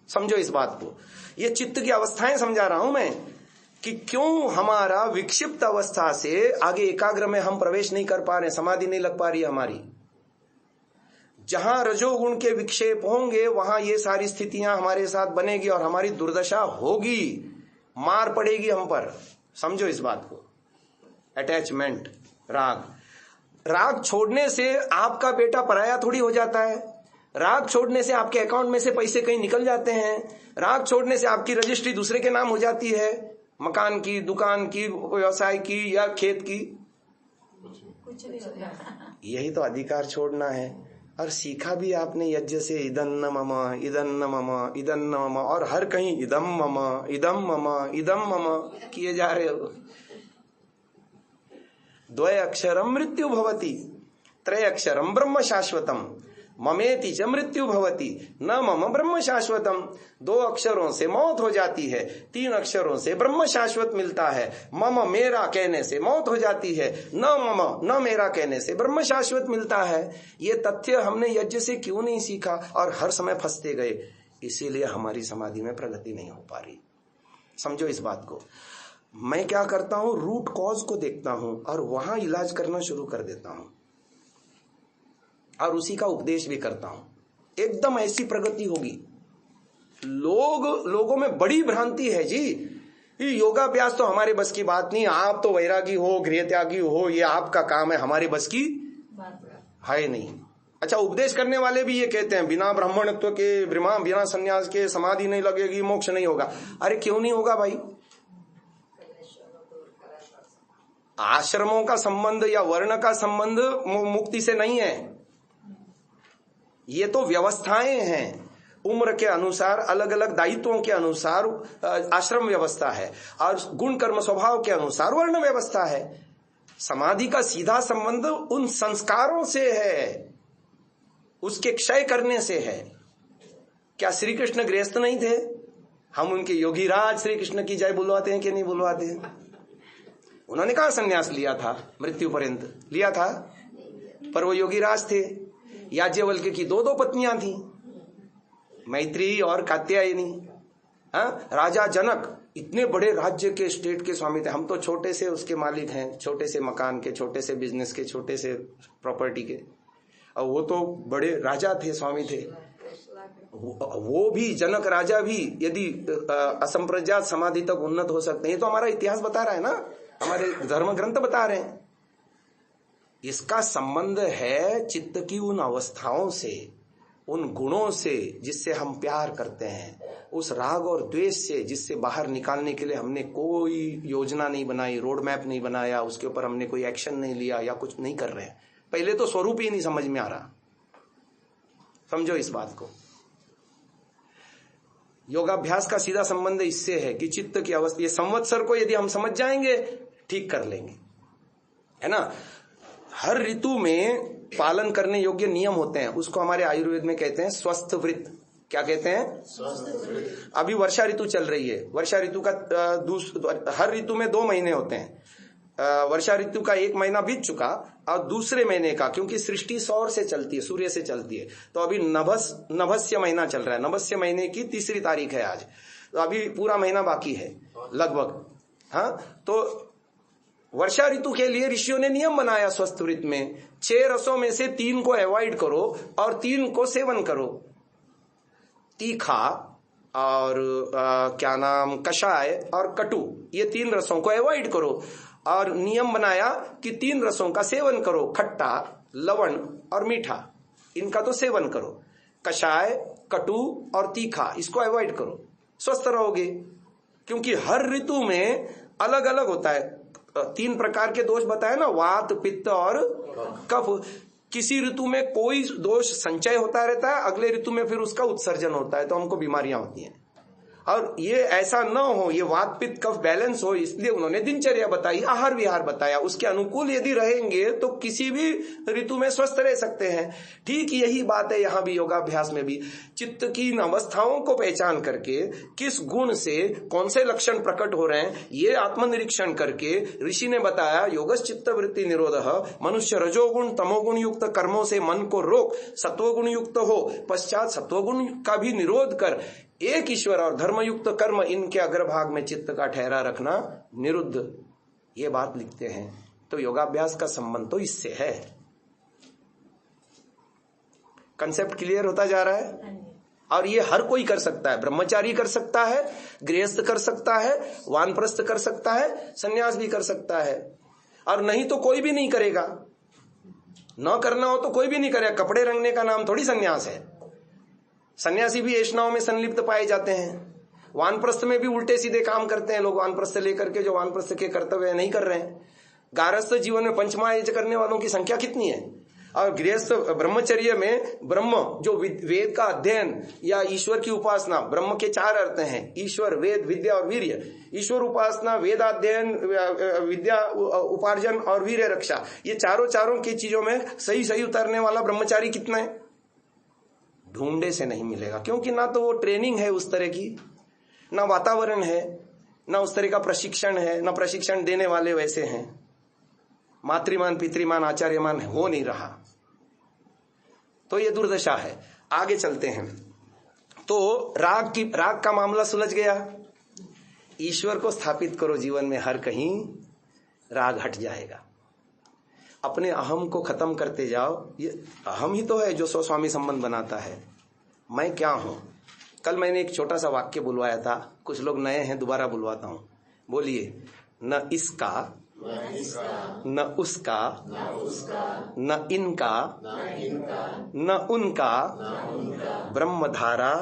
समझो इस बात को, ये चित्त की अवस्थाएं समझा रहा हूं मैं, कि क्यों हमारा विक्षिप्त अवस्था से आगे एकाग्र में हम प्रवेश नहीं कर पा रहे, समाधि नहीं लग पा रही हमारी। जहां रजोगुण के विक्षेप होंगे वहां ये सारी स्थितियां हमारे साथ बनेगी और हमारी दुर्दशा होगी, मार पड़ेगी हम पर। समझो इस बात को। अटैचमेंट, राग छोड़ने से आपका बेटा पराया थोड़ी हो जाता है। राग छोड़ने से आपके अकाउंट में से पैसे कहीं निकल जाते हैं। राग छोड़ने से आपकी रजिस्ट्री दूसरे के नाम हो जाती है, मकान की, दुकान की, व्यवसाय की या खेत की, कुछ नहीं होता। यही तो अधिकार छोड़ना है। और सीखा भी आपने यज्ञ से इदन्न मम इदन्न मम इदन्न मम, और हर कहीं इदम मम इदम मम इदम मम किए जा रहे हो। द्वय अक्षरम मृत्यु भवति, त्रय अक्षरम ब्रह्म शाश्वतम, ममेति च मृत्यु भवति न मम ब्रह्म शाश्वतम। 2 अक्षरों से मौत हो जाती है, 3 अक्षरों से ब्रह्म शाश्वत मिलता है। मम मेरा कहने से मौत हो जाती है, न मम न मेरा कहने से ब्रह्म शाश्वत मिलता है। ये तथ्य हमने यज्ञ से क्यों नहीं सीखा और हर समय फंसते गए, इसीलिए हमारी समाधि में प्रगति नहीं हो पा रही। समझो इस बात को। मैं क्या करता हूं, रूट कॉज को देखता हूं और वहां इलाज करना शुरू कर देता हूं और उसी का उपदेश भी करता हूं। एकदम ऐसी प्रगति होगी। लोगों में बड़ी भ्रांति है जी, योगाभ्यास तो हमारे बस की बात नहीं, आप तो वैरागी हो, गृह त्यागी हो, ये आपका काम है, हमारे बस की है नहीं। अच्छा, उपदेश करने वाले भी ये कहते हैं बिना ब्राह्मणत्व के, बिना संन्यास के समाधि नहीं लगेगी, मोक्ष नहीं होगा। अरे क्यों नहीं होगा भाई? आश्रमों का संबंध या वर्ण का संबंध मुक्ति से नहीं है। ये तो व्यवस्थाएं हैं, उम्र के अनुसार, अलग अलग दायित्वों के अनुसार आश्रम व्यवस्था है और गुण कर्म स्वभाव के अनुसार वर्ण व्यवस्था है। समाधि का सीधा संबंध उन संस्कारों से है, उसके क्षय करने से है। क्या श्री कृष्ण गृहस्थ नहीं थे? हम उनके योगीराज श्री कृष्ण की जय बुलवाते हैं कि नहीं बुलवाते हैं? उन्होंने कहा संन्यास लिया था, मृत्यु पर्यंत लिया था, पर वो योगीराज थे। याज्ञवल्क्य की 2 पत्नियां थी, मैत्री और कात्यायनी। राजा जनक इतने बड़े राज्य के, स्टेट के स्वामी थे। हम तो छोटे से उसके मालिक हैं, छोटे से मकान के, छोटे से बिजनेस के, छोटे से प्रॉपर्टी के, और वो तो बड़े राजा थे, स्वामी थे। वो भी, जनक राजा भी यदि असंप्रज्ञात समाधि तक उन्नत हो सकते हैं, तो हमारा इतिहास बता रहा है ना, हमारे धर्म ग्रंथ बता रहे हैं। इसका संबंध है चित्त की उन अवस्थाओं से, उन गुणों से जिससे हम प्यार करते हैं, उस राग और द्वेष से जिससे बाहर निकालने के लिए हमने कोई योजना नहीं बनाई, रोड मैप नहीं बनाया, उसके ऊपर हमने कोई एक्शन नहीं लिया या कुछ नहीं कर रहे हैं। पहले तो स्वरूप ही नहीं समझ में आ रहा। समझो इस बात को। योगाभ्यास का सीधा संबंध इससे है कि चित्त की अवस्था, ये संवत्सर को यदि हम समझ जाएंगे ठीक कर लेंगे, है ना। हर ऋतु में पालन करने योग्य नियम होते हैं, उसको हमारे आयुर्वेद में कहते हैं स्वस्थ वृत्त। क्या कहते हैं? स्वस्थ वृत्त। अभी वर्षा ऋतु चल रही है। वर्षा ऋतु का हर ऋतु में 2 महीने होते हैं। वर्षा ऋतु का 1 महीना बीत चुका और दूसरे महीने का, क्योंकि सृष्टि सौर से चलती है, सूर्य से चलती है, तो अभी नभस्य महीना चल रहा है। नभस्य महीने की 3 तारीख है आज, तो अभी पूरा महीना बाकी है लगभग। हाँ, तो वर्षा ऋतु के लिए ऋषियों ने नियम बनाया स्वस्थ वृत्त में, 6 रसों में से 3 को अवॉइड करो और 3 को सेवन करो। तीखा और क्या नाम, कषाय और कटु, ये 3 रसों को अवॉइड करो। और नियम बनाया कि 3 रसों का सेवन करो, खट्टा, लवण और मीठा, इनका तो सेवन करो। कषाय, कटु और तीखा, इसको अवॉइड करो, स्वस्थ रहोगे। क्योंकि हर ऋतु में अलग अलग होता है। 3 प्रकार के दोष बताए ना, वात, पित्त और कफ। किसी ऋतु में कोई दोष संचय होता रहता है, अगले ऋतु में फिर उसका उत्सर्जन होता है, तो हमको बीमारियां होती हैं। और ये ऐसा न हो, ये वात पित्त कफ बैलेंस हो, इसलिए उन्होंने दिनचर्या बताई, आहार विहार बताया। उसके अनुकूल यदि रहेंगे तो किसी भी ऋतु में स्वस्थ रह सकते हैं। ठीक यही बात है यहाँ भी, योगाभ्यास में भी। चित्त की इन अवस्थाओं को पहचान करके किस गुण से कौन से लक्षण प्रकट हो रहे हैं, ये आत्मनिरीक्षण करके ऋषि ने बताया, योगश्च चित्त वृत्ति निरोधः, मनुष्य रजोगुण तमोगुण युक्त कर्मों से मन को रोक, सत्वगुण युक्त हो, पश्चात सत्वगुण का भी निरोध कर, एक ईश्वर और धर्मयुक्त कर्म, इनके अग्रभाग में चित्त का ठहरा रखना निरुद्ध, ये बात लिखते हैं। तो योगाभ्यास का संबंध तो इससे है। कंसेप्ट क्लियर होता जा रहा है। और ये हर कोई कर सकता है, ब्रह्मचारी कर सकता है, गृहस्थ कर सकता है, वानप्रस्थ कर सकता है, सन्यास भी कर सकता है, और नहीं तो कोई भी नहीं करेगा। न करना हो तो कोई भी नहीं करेगा। कपड़े रंगने का नाम थोड़ी सन्यास है। सन्यासी भी ऐष्णाओं में संलिप्त पाए जाते हैं। वानप्रस्थ में भी उल्टे सीधे काम करते हैं लोग, वानप्रस्थ लेकर के जो वानप्रस्थ के कर्तव्य नहीं कर रहे हैं। गारस्थ जीवन में पंचमायज करने वालों की संख्या कितनी है? और गृहस्थ ब्रह्मचर्य में ब्रह्म जो वेद का अध्ययन या ईश्वर की उपासना, ब्रह्म के 4 अर्थ हैं, ईश्वर, वेद, विद्या और वीर्य। ईश्वर उपासना, वेदाध्ययन, विद्या उपार्जन और वीर्य रक्षा, ये चारों की चीजों में सही उतरने वाला ब्रह्मचारी कितना है? ढूंढे से नहीं मिलेगा, क्योंकि ना तो वो ट्रेनिंग है उस तरह की, ना वातावरण है, ना उस तरह का प्रशिक्षण है, ना प्रशिक्षण देने वाले वैसे हैं, मातृमान पितृमान आचार्यमान हो नहीं रहा। तो ये दुर्दशा है। आगे चलते हैं। तो राग का मामला सुलझ गया। ईश्वर को स्थापित करो जीवन में, हर कहीं राग हट जाएगा। अपने अहम को खत्म करते जाओ। ये अहम ही तो है जो स्वस्वामी संबंध बनाता है। मैं क्या हूं? कल मैंने एक छोटा सा वाक्य बुलवाया था, कुछ लोग नए हैं, दोबारा बुलवाता हूं। बोलिए, न इसका, न उसका, न इनका, न उनका, ब्रह्मधारा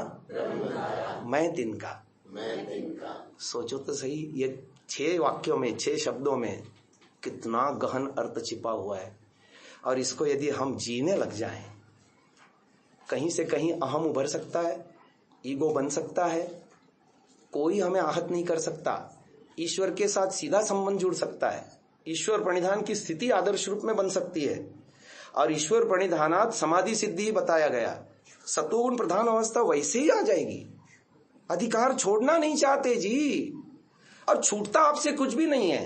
मैं तिनका। सोचो तो सही, ये 6 वाक्यों में, 6 शब्दों में कितना गहन अर्थ छिपा हुआ है। और इसको यदि हम जीने लग जाएं, कहीं से कहीं अहम उभर सकता है, ईगो बन सकता है, कोई हमें आहत नहीं कर सकता। ईश्वर के साथ सीधा संबंध जुड़ सकता है। ईश्वर प्रणिधान की स्थिति आदर्श रूप में बन सकती है। और ईश्वर प्रणिधानात समाधि सिद्धि ही बताया गया। सतोगुण प्रधान अवस्था वैसे ही आ जाएगी। अधिकार छोड़ना नहीं चाहते जी, और छूटता आपसे कुछ भी नहीं है।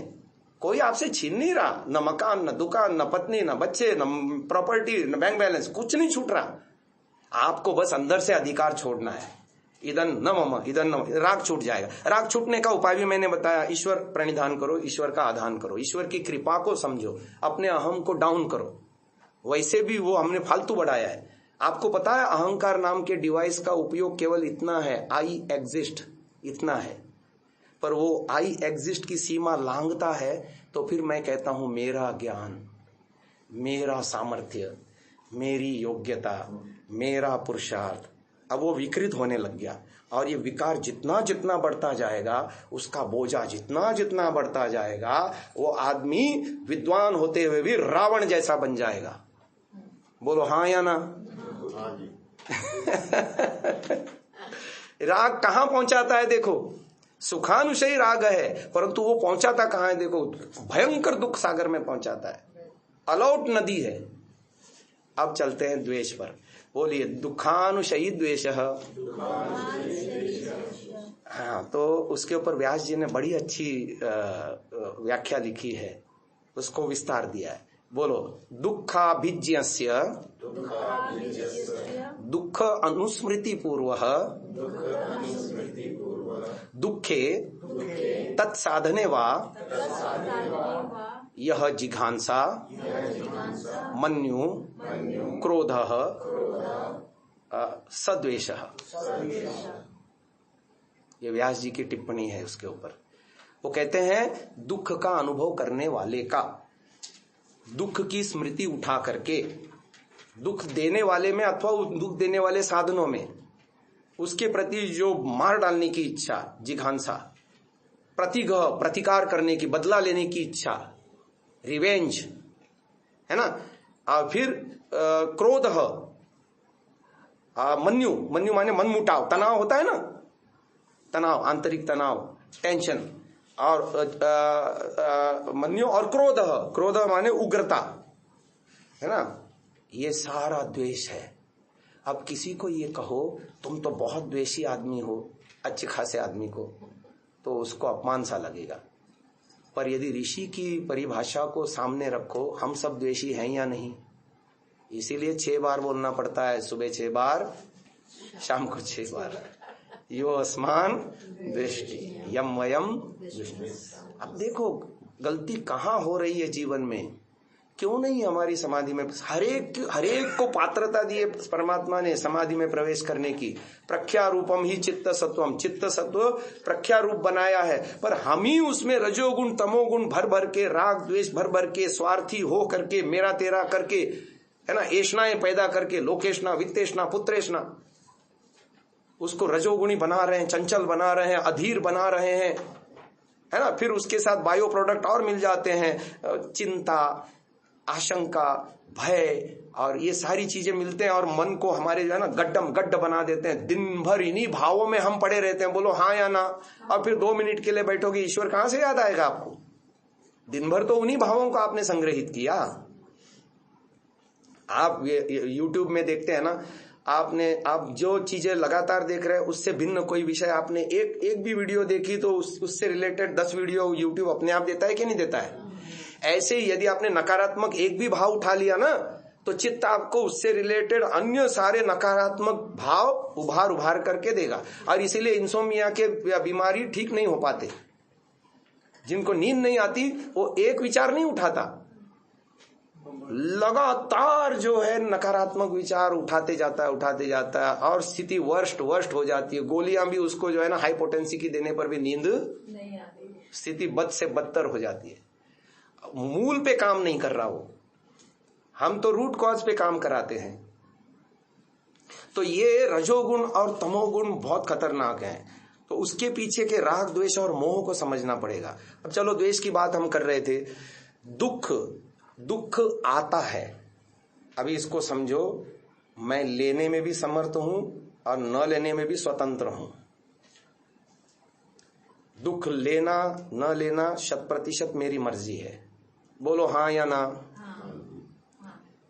कोई आपसे छीन नहीं रहा, न मकान, न दुकान, न पत्नी, न बच्चे, न प्रॉपर्टी, न बैंक बैलेंस, कुछ नहीं छूट रहा। आपको बस अंदर से अधिकार छोड़ना है। इदन न मम, इदन न, राग छूट जाएगा। राग छूटने का उपाय भी मैंने बताया। ईश्वर प्रणिधान करो, ईश्वर का आधान करो, ईश्वर की कृपा को समझो, अपने अहम को डाउन करो। वैसे भी वो हमने फालतू बढ़ाया है। आपको पता है अहंकार नाम के डिवाइस का उपयोग केवल इतना है, आई एग्जिस्ट, इतना है। पर वो आई एग्जिस्ट की सीमा लांघता है तो फिर मैं कहता हूं मेरा ज्ञान, मेरा सामर्थ्य, मेरी योग्यता, मेरा पुरुषार्थ, अब वो विकृत होने लग गया। और ये विकार जितना जितना बढ़ता जाएगा, उसका बोझा जितना जितना बढ़ता जाएगा, वो आदमी विद्वान होते हुए भी रावण जैसा बन जाएगा। बोलो हाँ या ना? राग कहां पहुंचाता है? देखो, सुखानुशयी राग है, परंतु वो पहुंचाता कहां है? देखो, भयंकर दुख सागर में पहुंचाता है, अलौट नदी है। अब चलते हैं द्वेष पर। बोलिए, दुखानुशयी द्वेष। हाँ, तो उसके ऊपर व्यास जी ने बड़ी अच्छी व्याख्या लिखी है, उसको विस्तार दिया है। बोलो, दुखाभिज्ञस्य दुख अनुस्मृति पूर्व दुखे तत्साधने वा यह जिघांसा मन्यु क्रोध सद्वेष। ये व्यास जी की टिप्पणी है उसके ऊपर। वो कहते हैं दुख का अनुभव करने वाले का, दुख की स्मृति उठा करके, दुख देने वाले में अथवा दुख देने वाले साधनों में उसके प्रति जो मार डालने की इच्छा, जिघांसा, प्रतिग्रह, प्रतिकार करने की, बदला लेने की इच्छा, रिवेंज, है ना। और फिर क्रोध, मन्यु, मन्यु माने मन मुटाव, तनाव होता है ना, तनाव, आंतरिक तनाव, टेंशन। और मन्यु और क्रोध, क्रोध माने उग्रता, है ना। ये सारा द्वेष है। अब किसी को ये कहो तुम तो बहुत द्वेषी आदमी हो, अच्छे खासे आदमी को, तो उसको अपमान सा लगेगा। पर यदि ऋषि की परिभाषा को सामने रखो, हम सब द्वेषी हैं या नहीं? इसीलिए 6 बार बोलना पड़ता है, सुबह 6 बार, शाम को 6 बार। यो अस्मान दृष्टि यम वयम। अब देखो गलती कहाँ हो रही है जीवन में। क्यों नहीं हमारी समाधि में हरेक को पात्रता दी है परमात्मा ने समाधि में प्रवेश करने की। प्रख्या रूपम ही चित्त सत्वम, चित्त सत्व प्रख्या रूप बनाया है, पर हम ही उसमें रजोगुण तमोगुण भर भर के, राग द्वेष भर भर के, स्वार्थी हो करके, मेरा तेरा करके, है ना, ऐष्णाएं पैदा करके, लोकेशना, वित्तेषणा, पुत्रेषणा, उसको रजोगुणी बना रहे हैं, चंचल बना रहे हैं, अधीर बना रहे हैं, है ना। फिर उसके साथ बायो प्रोडक्ट और मिल जाते हैं, चिंता, आशंका, भय और ये सारी चीजें मिलते हैं और मन को हमारे जो है ना गड्ढ बना देते हैं। दिन भर इन्हीं भावों में हम पड़े रहते हैं, बोलो हाँ या ना, और फिर 2 मिनट के लिए बैठोगे, ईश्वर कहां से याद आएगा आपको? दिन भर तो उन्हीं भावों को आपने संग्रहित किया। आप ये YouTube में देखते हैं ना, आप जो चीजें लगातार देख रहे हैं उससे भिन्न कोई विषय आपने एक भी वीडियो देखी तो उससे रिलेटेड 10 वीडियो YouTube अपने आप देता है कि नहीं देता है? ऐसे ही यदि आपने नकारात्मक एक भी भाव उठा लिया ना, तो चित्त आपको उससे रिलेटेड अन्य सारे नकारात्मक भाव उभार करके देगा। और इसीलिए इंसोमिया के बीमारी ठीक नहीं हो पाते। जिनको नींद नहीं आती वो एक विचार नहीं उठाता, लगातार जो है नकारात्मक विचार उठाते जाता है और स्थिति वर्स्ट हो जाती है। गोलियां भी उसको जो है ना हाई पोटेंसी की देने पर भी नींद नहीं आती, स्थिति बद से बदतर हो जाती है। मूल पे काम नहीं कर रहा वो, हम तो रूट कॉज पे काम कराते हैं। तो ये रजोगुण और तमोगुण बहुत खतरनाक हैं। तो उसके पीछे के राग, द्वेष और मोह को समझना पड़ेगा। अब चलो, द्वेष की बात हम कर रहे थे। दुख आता है, अभी इसको समझो, मैं लेने में भी समर्थ हूं और न लेने में भी स्वतंत्र हूं। दुख लेना न लेना 100% मेरी मर्जी है। बोलो हाँ या ना।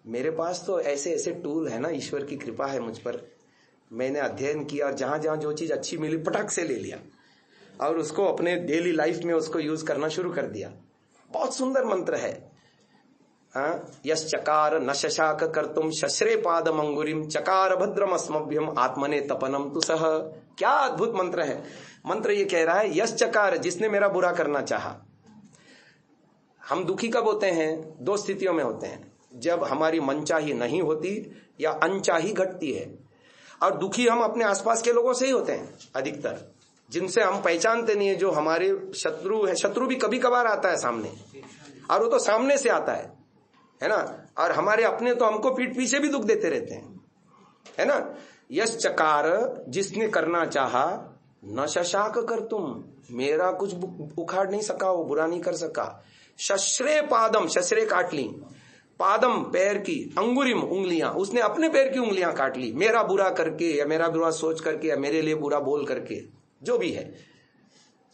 मेरे पास तो ऐसे टूल है ना, ईश्वर की कृपा है मुझ पर। मैंने अध्ययन किया और जहां जहां जो चीज अच्छी मिली पटक से ले लिया और उसको अपने डेली लाइफ में उसको यूज करना शुरू कर दिया। बहुत सुंदर मंत्र है। यश चकार न शशाक कर्तुम शस्त्रे पादम अंगुरिम चकार भद्रम अस्मभ्यम आत्मने तपनम तु सह। क्या अद्भुत मंत्र है। मंत्र ये कह रहा है, यश चकार, जिसने मेरा बुरा करना चाहा। हम दुखी कब होते हैं? 2 स्थितियों में होते हैं, जब हमारी मनचाही नहीं होती या अनचाही घटती है। और दुखी हम अपने आसपास के लोगों से ही होते हैं अधिकतर, जिनसे हम पहचानते नहीं है, जो हमारे शत्रु है। शत्रु भी कभी कभार आता है सामने, और वो तो सामने से आता है ना। और हमारे अपने तो हमको पीठ पीछे भी दुख देते रहते हैं, है ना। यश चकार, जिसने करना चाहा, न शशाक कर तुम, मेरा कुछ उखाड़ नहीं सका, वो बुरा नहीं कर सका। शस्त्रे पादम, शस्त्रे काट ली, पादम पैर की, अंगुरिम उंगलियां, उसने अपने पैर की उंगलियां काट ली, मेरा बुरा करके या मेरा बुरा सोच करके या मेरे लिए बुरा बोल करके, जो भी है।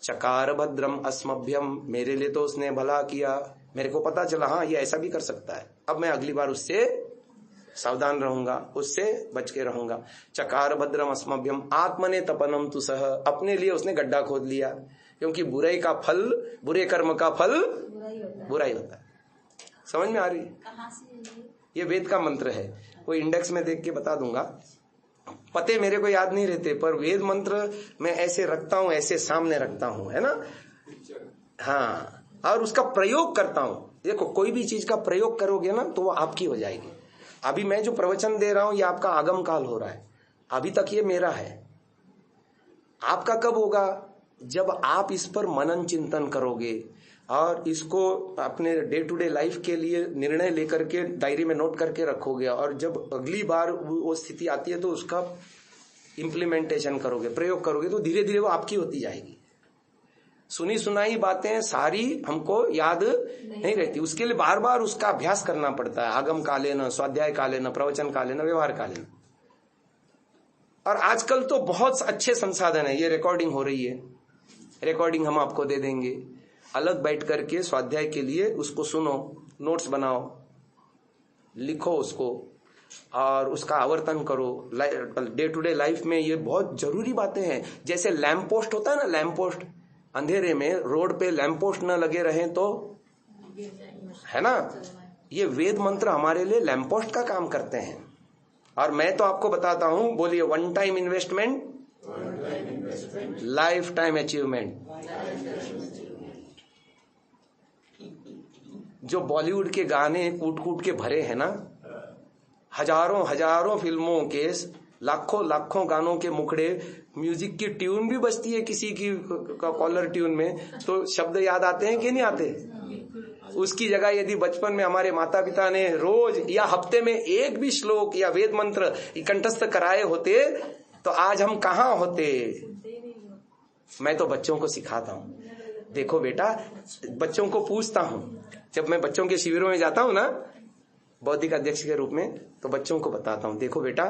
चकार भद्रम अस्मभ्यम, मेरे लिए तो उसने भला किया, मेरे को पता चला हाँ ये ऐसा भी कर सकता है, अब मैं अगली बार उससे सावधान रहूंगा, उससे बच के रहूंगा। चकार भद्रम अस्मभ्यम आत्मने तपनम तु सह, अपने लिए उसने गड्ढा खोद लिया, क्योंकि बुराई का फल, बुरे कर्म का फल बुरा ही होता है। समझ में आ रही है? कहाँ से ये वेद का मंत्र है, कोई इंडेक्स में देख के बता दूंगा, पते मेरे को याद नहीं रहते, पर वेद मंत्र मैं ऐसे रखता हूं, ऐसे सामने रखता हूं, है ना। हाँ, और उसका प्रयोग करता हूं। देखो, कोई भी चीज का प्रयोग करोगे ना तो वो आपकी हो जाएगी। अभी मैं जो प्रवचन दे रहा हूं ये आपका आगम काल हो रहा है, अभी तक ये मेरा है। आपका कब होगा? जब आप इस पर मनन चिंतन करोगे और इसको अपने डे टू डे लाइफ के लिए निर्णय लेकर के डायरी में नोट करके रखोगे, और जब अगली बार वो स्थिति आती है तो उसका इम्प्लीमेंटेशन करोगे, प्रयोग करोगे, तो धीरे धीरे वो आपकी होती जाएगी। सुनी सुनाई बातें सारी हमको याद नहीं रहती, उसके लिए बार बार उसका अभ्यास करना पड़ता है। आगम कालेन, स्वाध्याय कालेन, प्रवचन कालेन, व्यवहार कालेन। और आजकल तो बहुत अच्छे संसाधन है, ये रिकॉर्डिंग हो रही है, रिकॉर्डिंग हम आपको दे देंगे, अलग बैठ करके स्वाध्याय के लिए उसको सुनो, नोट्स बनाओ, लिखो उसको और उसका आवर्तन करो। डे टू डे लाइफ में ये बहुत जरूरी बातें हैं। जैसे लैंप पोस्ट होता है ना, लैंप पोस्ट, अंधेरे में रोड पे लैंप पोस्ट न लगे रहें तो, है ना, ये वेद मंत्र हमारे लिए लैंप पोस्ट का काम करते हैं। और मैं तो आपको बताता हूं, बोलिए, 1 time investment, life time achievement. जो बॉलीवुड के गाने कूट कूट के भरे हैं ना, हजारों हजारों फिल्मों के, लाखों लाखों गानों के मुखड़े, म्यूजिक की ट्यून भी बजती है किसी की कॉलर ट्यून में, तो शब्द याद आते हैं कि नहीं आते? उसकी जगह यदि बचपन में हमारे माता पिता ने रोज या हफ्ते में एक भी श्लोक या वेद मंत्र कंठस्थ कराए होते तो आज हम कहाँ होते। मैं तो बच्चों को सिखाता हूँ, देखो बेटा, बच्चों को पूछता हूँ, जब मैं बच्चों के शिविरों में जाता हूं ना बौद्धिक अध्यक्ष के रूप में, तो बच्चों को बताता हूं, देखो बेटा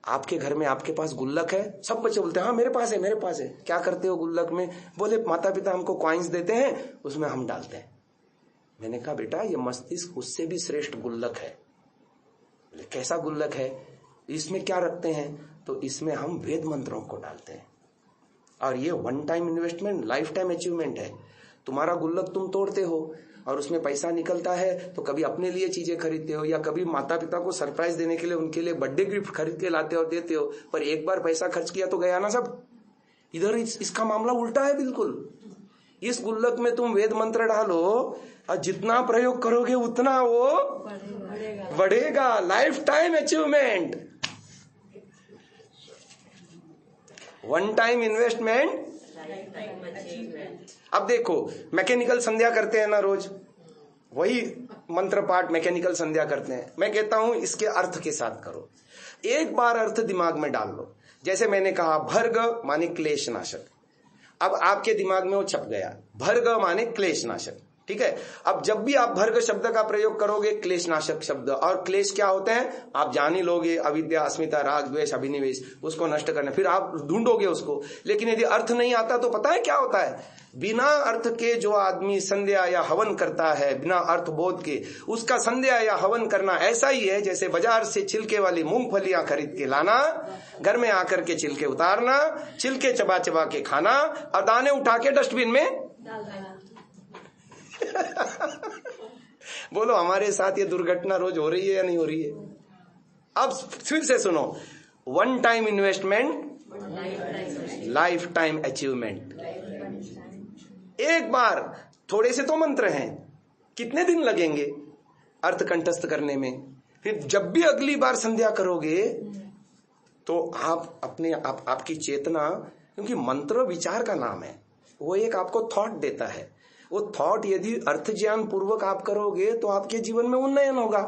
आपके घर में आपके पास गुल्लक है। सब बच्चे बोलते हैं हाँ मेरे पास है मेरे पास है। क्या करते हो गुल्लक में? बोले माता पिता हमको कॉइन्स देते हैं, उसमें हम डालते हैं। मैंने कहा बेटा ये मस्तिष्क उससे भी श्रेष्ठ गुल्लक है। बोले कैसा गुल्लक है? इसमें क्या रखते हैं? तो इसमें हम वेद मंत्रों को डालते हैं, और ये one time investment life time achievement है। तुम्हारा गुल्लक तुम तोड़ते हो और उसमें पैसा निकलता है, तो कभी अपने लिए चीजें खरीदते हो या कभी माता पिता को सरप्राइज देने के लिए उनके लिए बर्थडे गिफ्ट खरीद के लाते हो और देते हो, पर एक बार पैसा खर्च किया तो गया ना सब। इधर इसका मामला उल्टा है बिल्कुल। इस गुल्लक में तुम वेद मंत्र डालो और जितना प्रयोग करोगे उतना वो बढ़ेगा। Life time achievement, one time investment. अब देखो मैकेनिकल संध्या करते हैं ना रोज, वही मंत्र पाठ मैकेनिकल संध्या करते हैं। मैं कहता हूं इसके अर्थ के साथ करो। एक बार अर्थ दिमाग में डाल लो। जैसे मैंने कहा भर्ग माने क्लेश नाशक, अब आपके दिमाग में वो छप गया, भर्ग माने क्लेश नाशक। ठीक है, अब जब भी आप भर्ग शब्द का प्रयोग करोगे, क्लेश नाशक शब्द, और क्लेश क्या होते हैं आप जान ही लोगे, अविद्या, अस्मिता, राग, द्वेष, अभिनिवेश, उसको नष्ट करना, फिर आप ढूंढोगे उसको। लेकिन यदि अर्थ नहीं आता तो पता है क्या होता है? बिना अर्थ के जो आदमी संध्या या हवन करता है, बिना अर्थ बोध के, उसका संध्या या हवन करना ऐसा ही है जैसे बाजार से छिलके वाली मूंगफलियां खरीद के लाना, घर में आकर के छिलके उतारना, छिलके चबा चबा के खाना और दाने उठा के डस्टबिन में डाल देना। बोलो हमारे साथ ये दुर्घटना रोज हो रही है या नहीं हो रही है? अब फिर से सुनो, one time investment life time achievement. एक बार, थोड़े से तो मंत्र हैं, कितने दिन लगेंगे अर्थ कंठस्थ करने में? फिर जब भी अगली बार संध्या करोगे तो आप अपने आपकी चेतना, क्योंकि मंत्र विचार का नाम है, वो एक आपको थॉट देता है। वो थॉट यदि अर्थ ज्ञान पूर्वक आप करोगे तो आपके जीवन में उन्नयन होगा।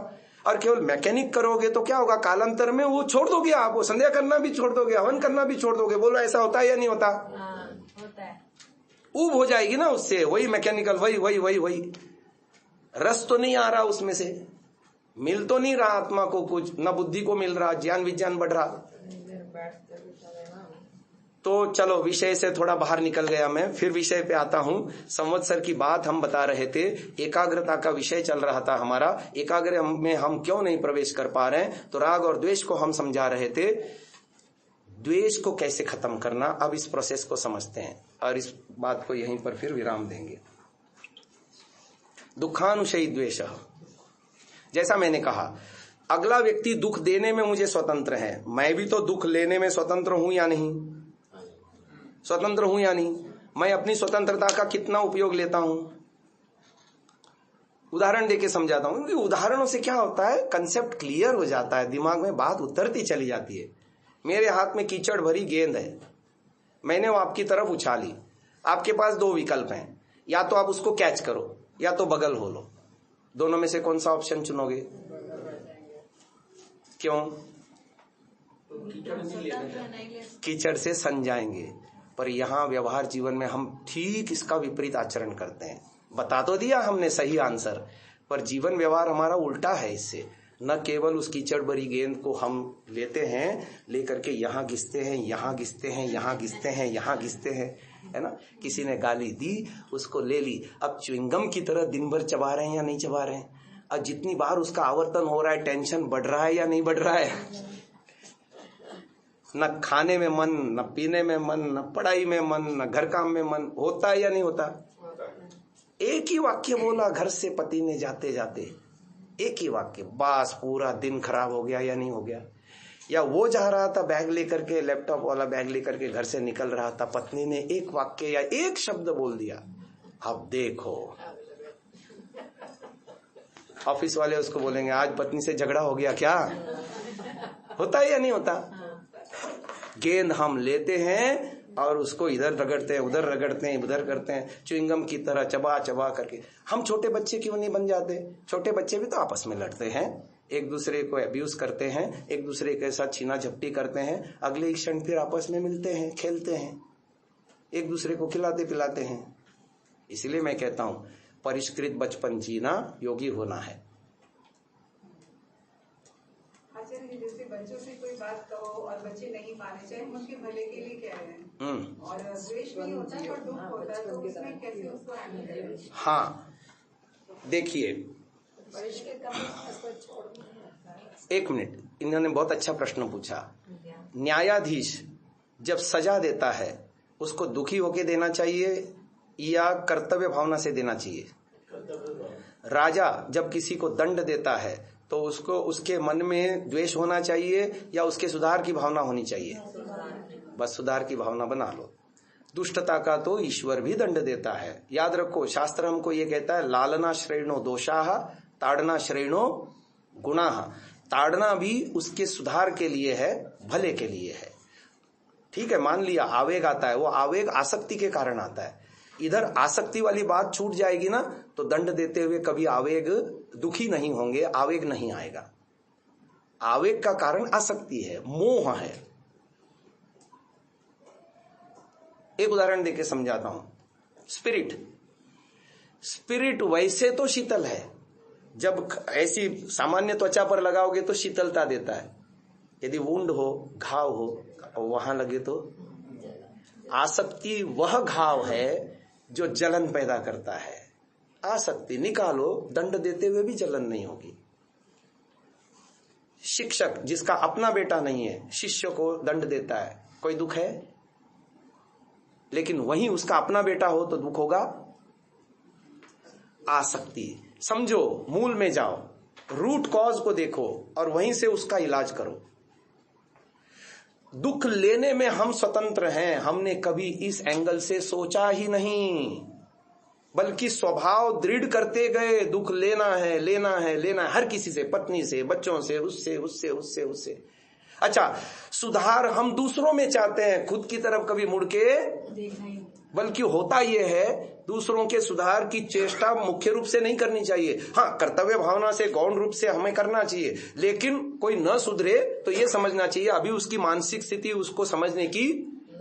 और केवल मैकेनिक करोगे तो क्या होगा, कालांतर में वो छोड़ दोगे आप, वो संध्या करना भी छोड़ दोगे, हवन करना भी छोड़ दोगे। बोलो ऐसा होता है या नहीं होता? होता है। ऊब हो जाएगी ना उससे, वही मैकेनिकल, वही वही वही वही। रस तो नहीं आ रहा उसमें से, मिल तो नहीं रहा आत्मा को कुछ, न बुद्धि को मिल रहा, ज्ञान विज्ञान बढ़ रहा। तो चलो विषय से थोड़ा बाहर निकल गया मैं, फिर विषय पे आता हूं। संवत्सर की बात हम बता रहे थे, एकाग्रता का विषय चल रहा था हमारा। एकाग्र में हम क्यों नहीं प्रवेश कर पा रहे हैं, तो राग और द्वेष को हम समझा रहे थे। द्वेष को कैसे खत्म करना, अब इस प्रोसेस को समझते हैं और इस बात को यहीं पर फिर विराम देंगे। दुखानुशयी द्वेष, जैसा मैंने कहा अगला व्यक्ति दुख देने में मुझे स्वतंत्र है, मैं भी तो दुख लेने में स्वतंत्र हूं या नहीं? स्वतंत्र हूं या नहीं? मैं अपनी स्वतंत्रता का कितना उपयोग लेता हूं? उदाहरण देके समझाता हूं, क्योंकि उदाहरणों से क्या होता है, कंसेप्ट क्लियर हो जाता है, दिमाग में बात उतरती चली जाती है। मेरे हाथ में कीचड़ भरी गेंद है, मैंने वो आपकी तरफ उछाली। आपके पास दो विकल्प हैं, या तो आप उसको कैच करो या तो बगल हो लो। दोनों में से कौन सा ऑप्शन चुनोगे? क्यों? कीचड़ से सन जाएंगे। पर यहाँ व्यवहार जीवन में हम ठीक इसका विपरीत आचरण करते हैं। बता तो दिया हमने सही आंसर, पर जीवन व्यवहार हमारा उल्टा है इससे। न केवल उस कीचड़ भरी गेंद को हम लेते हैं, लेकर के यहाँ घिसते हैं, यहाँ घिसते हैं, यहाँ घिसते हैं, यहाँ घिसते हैं, है ना। किसी ने गाली दी, उसको ले ली, अब च्युइंगम की तरह दिन भर चबा रहे हैं या नहीं चबा रहे हैं? और जितनी बार उसका आवर्तन हो रहा है, टेंशन बढ़ रहा है या नहीं बढ़ रहा है? न खाने में मन, न पीने में मन, न पढ़ाई में मन, न घर काम में मन, होता है या नहीं होता? एक ही वाक्य बोला घर से पति ने जाते जाते, एक ही वाक्य, बस पूरा दिन खराब हो गया या नहीं हो गया? या वो जा रहा था बैग लेकर के, लैपटॉप वाला बैग लेकर के घर से निकल रहा था, पत्नी ने एक वाक्य या एक शब्द बोल दिया, अब देखो ऑफिस वाले उसको बोलेंगे आज पत्नी से झगड़ा हो गया क्या? होता है या नहीं होता? गेंद हम लेते हैं और उसको इधर रगड़ते हैं, उधर रगड़ते हैं, उधर करते हैं, च्युइंगम की तरह चबा चबा करके। हम छोटे बच्चे क्यों नहीं बन जाते? छोटे बच्चे भी तो आपस में लड़ते हैं, एक दूसरे को अब्यूज करते हैं, एक दूसरे के साथ छीना झपटी करते हैं, अगले क्षण फिर आपस में मिलते हैं, खेलते हैं, एक दूसरे को खिलाते पिलाते हैं। इसलिए मैं कहता हूं परिष्कृत बचपन जीना, योगी होना है। आचार्य, जैसे बच्चों से कोई बात कहो और बच्चे नहीं माने, चाहे हम उनके भले के लिए कह रहे हैं, और द्वेष भी होता है और दुख होता है, तो उसमें कैसे उसको हैंडल करें? हाँ, देखिए, एक मिनट, इन्होंने बहुत अच्छा प्रश्न पूछा। न्यायाधीश जब सजा देता है उसको दुखी होके देना चाहिए या कर्तव्य भावना से देना चाहिए? राजा जब किसी को दंड देता है तो उसको उसके मन में द्वेष होना चाहिए या उसके सुधार की भावना होनी चाहिए? बस सुधार की भावना बना लो। दुष्टता का तो ईश्वर भी दंड देता है। याद रखो, शास्त्र हमको ये कहता है, लालना श्रेणो दोषाः ताड़ना श्रेणो गुणाः। ताड़ना भी उसके सुधार के लिए है, भले के लिए है। ठीक है, मान लिया आवेग आता है, वो आवेग आसक्ति के कारण आता है। इधर आसक्ति वाली बात छूट जाएगी ना, तो दंड देते हुए कभी आवेग दुखी नहीं होंगे, आवेग नहीं आएगा। आवेग का कारण आसक्ति है, मोह है। एक उदाहरण देके समझाता हूं। स्पिरिट वैसे तो शीतल है, जब ऐसी सामान्य त्वचा पर लगाओगे तो शीतलता देता है। यदि वुंड हो, घाव हो, वहां लगे तो आसक्ति वह घाव है जो जलन पैदा करता है। आसक्ति निकालो, दंड देते हुए भी जलन नहीं होगी। शिक्षक जिसका अपना बेटा नहीं है, शिष्य को दंड देता है, कोई दुख है? लेकिन वहीं उसका अपना बेटा हो तो दुख होगा। आसक्ति समझो, मूल में जाओ, रूट कॉज को देखो और वहीं से उसका इलाज करो। दुख लेने में हम स्वतंत्र हैं, हमने कभी इस एंगल से सोचा ही नहीं, बल्कि स्वभाव दृढ़ करते गए, दुख लेना है, लेना है, लेना है, हर किसी से, पत्नी से, बच्चों से, उससे। अच्छा, सुधार हम दूसरों में चाहते हैं, खुद की तरफ कभी मुड़ के देखना ही, बल्कि होता यह है, दूसरों के सुधार की चेष्टा मुख्य रूप से नहीं करनी चाहिए। हाँ, कर्तव्य भावना से, गौण रूप से हमें करना चाहिए, लेकिन कोई न सुधरे तो ये समझना चाहिए अभी उसकी मानसिक स्थिति उसको समझने की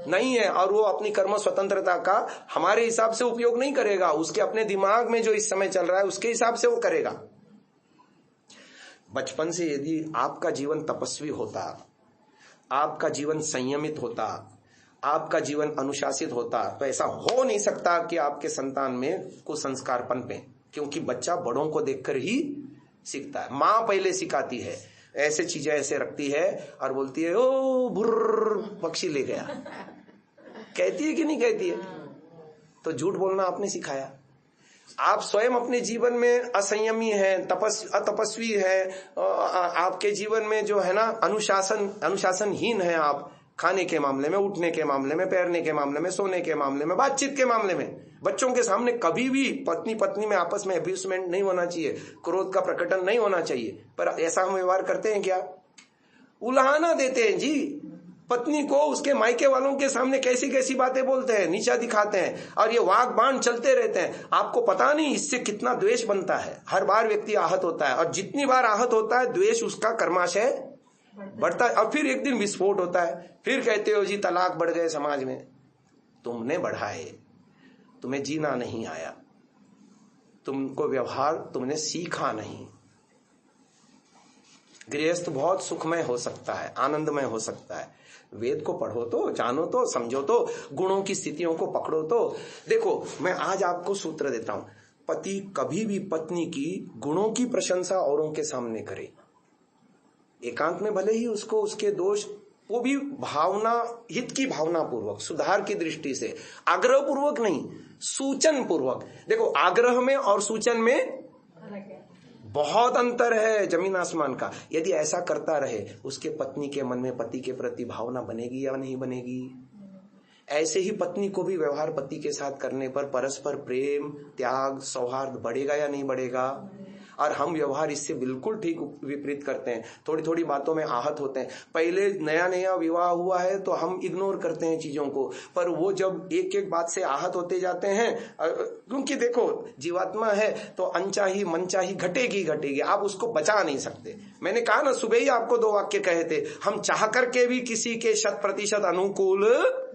नहीं है, और वो अपनी कर्म स्वतंत्रता का हमारे हिसाब से उपयोग नहीं करेगा, उसके अपने दिमाग में जो इस समय चल रहा है उसके हिसाब से वो करेगा। बचपन से यदि आपका जीवन तपस्वी होता, आपका जीवन संयमित होता, आपका जीवन अनुशासित होता, तो ऐसा हो नहीं सकता कि आपके संतान में कुसंस्कार पनपे, क्योंकि बच्चा बड़ों को देखकर ही सीखता है। माँ पहले सिखाती है, ऐसे चीजें ऐसे रखती है और बोलती है ओ भुर्र पक्षी ले गया, कहती है कि नहीं कहती है? तो झूठ बोलना आपने सिखाया। आप स्वयं अपने जीवन में असंयमी हैं, अतपस्वी है, आपके जीवन में जो है ना अनुशासनहीन है आप, खाने के मामले में, उठने के मामले में, पैरने के मामले में, सोने के मामले में, बातचीत के मामले में। बच्चों के सामने कभी भी पत्नी में आपस में अब्यूजमेंट नहीं होना चाहिए, क्रोध का प्रकटन नहीं होना चाहिए, पर ऐसा हम व्यवहार करते हैं क्या? उलाहना देते हैं जी, पत्नी को उसके मायके वालों के सामने कैसी कैसी बातें बोलते हैं, नीचा दिखाते हैं, और ये वाग बाण चलते रहते हैं। आपको पता नहीं इससे कितना द्वेष बनता है। हर बार व्यक्ति आहत होता है, और जितनी बार आहत होता है द्वेष उसका कर्माशय बढ़ता है, और फिर एक दिन विस्फोट होता है। फिर कहते हो जी तलाक बढ़ गए समाज में। तुमने बढ़ाए, तुम्हें जीना नहीं आया, तुमको व्यवहार तुमने सीखा नहीं। गृहस्थ बहुत सुखमय हो सकता है, आनंदमय हो सकता है। वेद को पढ़ो तो, जानो तो, समझो तो, गुणों की स्थितियों को पकड़ो तो। देखो, मैं आज आपको सूत्र देता हूं, पति कभी भी पत्नी की गुणों की प्रशंसा औरों के सामने करे। एकांत में भले ही उसको उसके दोष, वो भी भावना हित की भावना पूर्वक, सुधार की दृष्टि से, आग्रह पूर्वक नहीं, सूचन पूर्वक। देखो, आग्रह में और सूचन में बहुत अंतर है, जमीन आसमान का। यदि ऐसा करता रहे, उसके पत्नी के मन में पति के प्रति भावना बनेगी या नहीं बनेगी? ऐसे ही पत्नी को भी व्यवहार पति के साथ करने पर परस्पर प्रेम, त्याग, सौहार्द बढ़ेगा या नहीं बढ़ेगा? और हम व्यवहार इससे बिल्कुल ठीक विपरीत करते हैं, थोड़ी थोड़ी बातों में आहत होते हैं। पहले नया नया विवाह हुआ है तो हम इग्नोर करते हैं चीजों को, पर वो जब एक एक बात से आहत होते जाते हैं, क्योंकि देखो जीवात्मा है तो अनचाही मनचाही घटेगी, आप उसको बचा नहीं सकते। मैंने कहा ना, सुबह ही आपको 2 वाक्य कहे थे, हम चाह करके भी किसी के 100% अनुकूल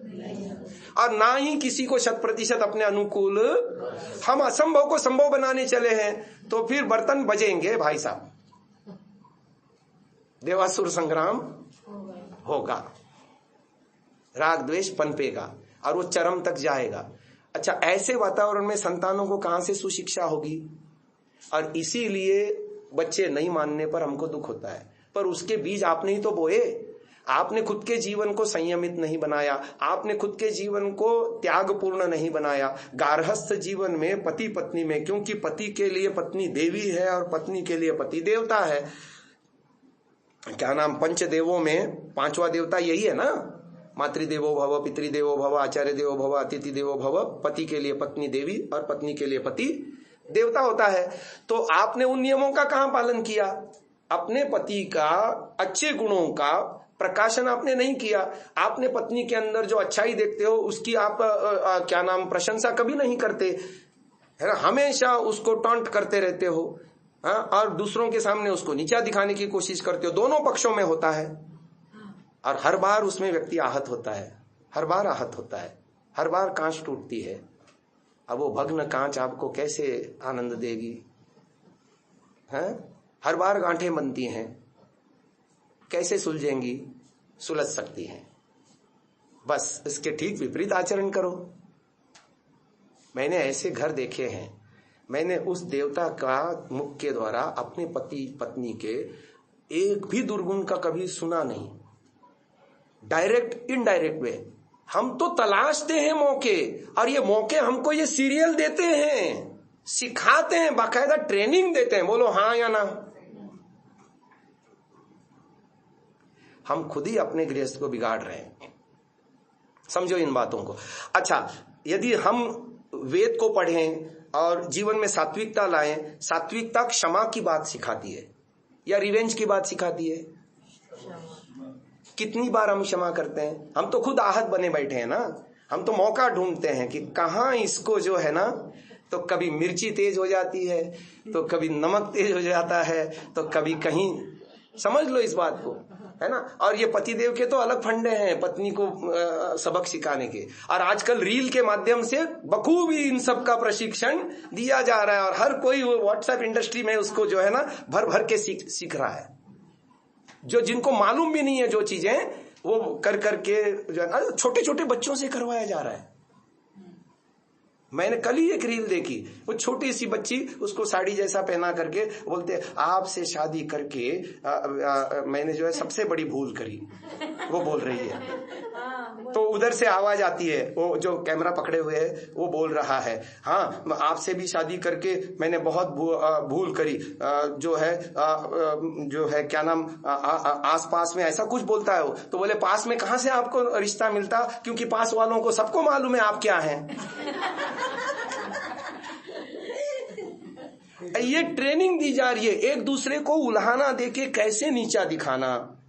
नहीं। और ना ही किसी को 100% अपने अनुकूल। हम असंभव को संभव बनाने चले हैं तो फिर बर्तन बजेंगे भाई साहब, देवासुर संग्राम होगा, राग द्वेष पनपेगा और वो चरम तक जाएगा। अच्छा, ऐसे वातावरण में संतानों को कहां से सुशिक्षा होगी? और इसीलिए बच्चे नहीं मानने पर हमको दुख होता है, पर उसके बीज आपने ही तो बोए। आपने खुद के जीवन को संयमित नहीं बनाया, आपने खुद के जीवन को त्यागपूर्ण नहीं बनाया। गार्हस्थ जीवन में पति पत्नी में, क्योंकि पति के लिए पत्नी देवी है और पत्नी के लिए पति देवता है। क्या नाम, पंचदेवों में पांचवा देवता यही है ना, मातृदेवो भव, पितृदेवो भव, आचार्य देवो भव, अतिथि देवो भव। पति के लिए पत्नी देवी और पत्नी के लिए पति देवता होता है। तो आपने उन नियमों का कहां पालन किया? अपने पति का अच्छे गुणों का प्रकाशन आपने नहीं किया। आपने पत्नी के अंदर जो अच्छाई देखते हो उसकी आप क्या नाम प्रशंसा कभी नहीं करते, है ना, हमेशा उसको टॉन्ट करते रहते हो। हाँ, और दूसरों के सामने उसको नीचा दिखाने की कोशिश करते हो। दोनों पक्षों में होता है और हर बार उसमें व्यक्ति आहत होता है, हर बार आहत होता है, हर बार कांच टूटती है। अब वो भग्न कांच आपको कैसे आनंद देगी? हैं, हर बार गांठें बनती हैं, कैसे सुलझेंगी? सुलझ सकती हैं, बस इसके ठीक विपरीत आचरण करो। मैंने ऐसे घर देखे हैं, मैंने उस देवता का मुख के द्वारा अपने पति पत्नी के एक भी दुर्गुण का कभी सुना नहीं। डायरेक्ट इनडायरेक्ट वे हम तो तलाशते हैं मौके, और ये मौके हमको ये सीरियल देते हैं, सिखाते हैं, बाकायदा ट्रेनिंग देते हैं, बोलो हाँ या ना। हम खुद ही अपने गृहस्थ को बिगाड़ रहे हैं, समझो इन बातों को। अच्छा, यदि हम वेद को पढ़ें और जीवन में सात्विकता लाएं, सात्विकता क्षमा की बात सिखाती है या रिवेंज की बात सिखाती है? कितनी बार हम क्षमा करते हैं? हम तो खुद आहत बने बैठे हैं ना। हम तो मौका ढूंढते हैं कि कहां इसको जो है ना, तो कभी मिर्ची तेज हो जाती है, तो कभी नमक तेज हो जाता है, तो कभी कहीं, समझ लो इस बात को, है ना। और ये पतिदेव के तो अलग फंडे हैं पत्नी को सबक सिखाने के, और आजकल रील के माध्यम से बखूबी इन सब का प्रशिक्षण दिया जा रहा है, और हर कोई व्हाट्सएप इंडस्ट्री में उसको जो है ना भर भर के सीख रहा है। जो जिनको मालूम भी नहीं है जो चीजें, वो कर करके जो है ना छोटे छोटे बच्चों से करवाया जा रहा है। मैंने कल ही एक रील देखी, वो छोटी सी बच्ची उसको साड़ी जैसा पहना करके बोलते आपसे शादी करके मैंने जो है सबसे बड़ी भूल करी, वो बोल रही है। तो उधर से आवाज आती है, वो जो कैमरा पकड़े हुए है वो बोल रहा है, हाँ आपसे भी शादी करके मैंने बहुत भूल करी, जो है क्या नाम आसपास में ऐसा कुछ बोलता है वो। तो बोले पास में कहां से आपको रिश्ता मिलता, क्योंकि पास वालों को सबको मालूम है आप क्या हैं। ये ट्रेनिंग दी जा रही है, एक दूसरे को उल्हाना देके कैसे नीचा दिखाना,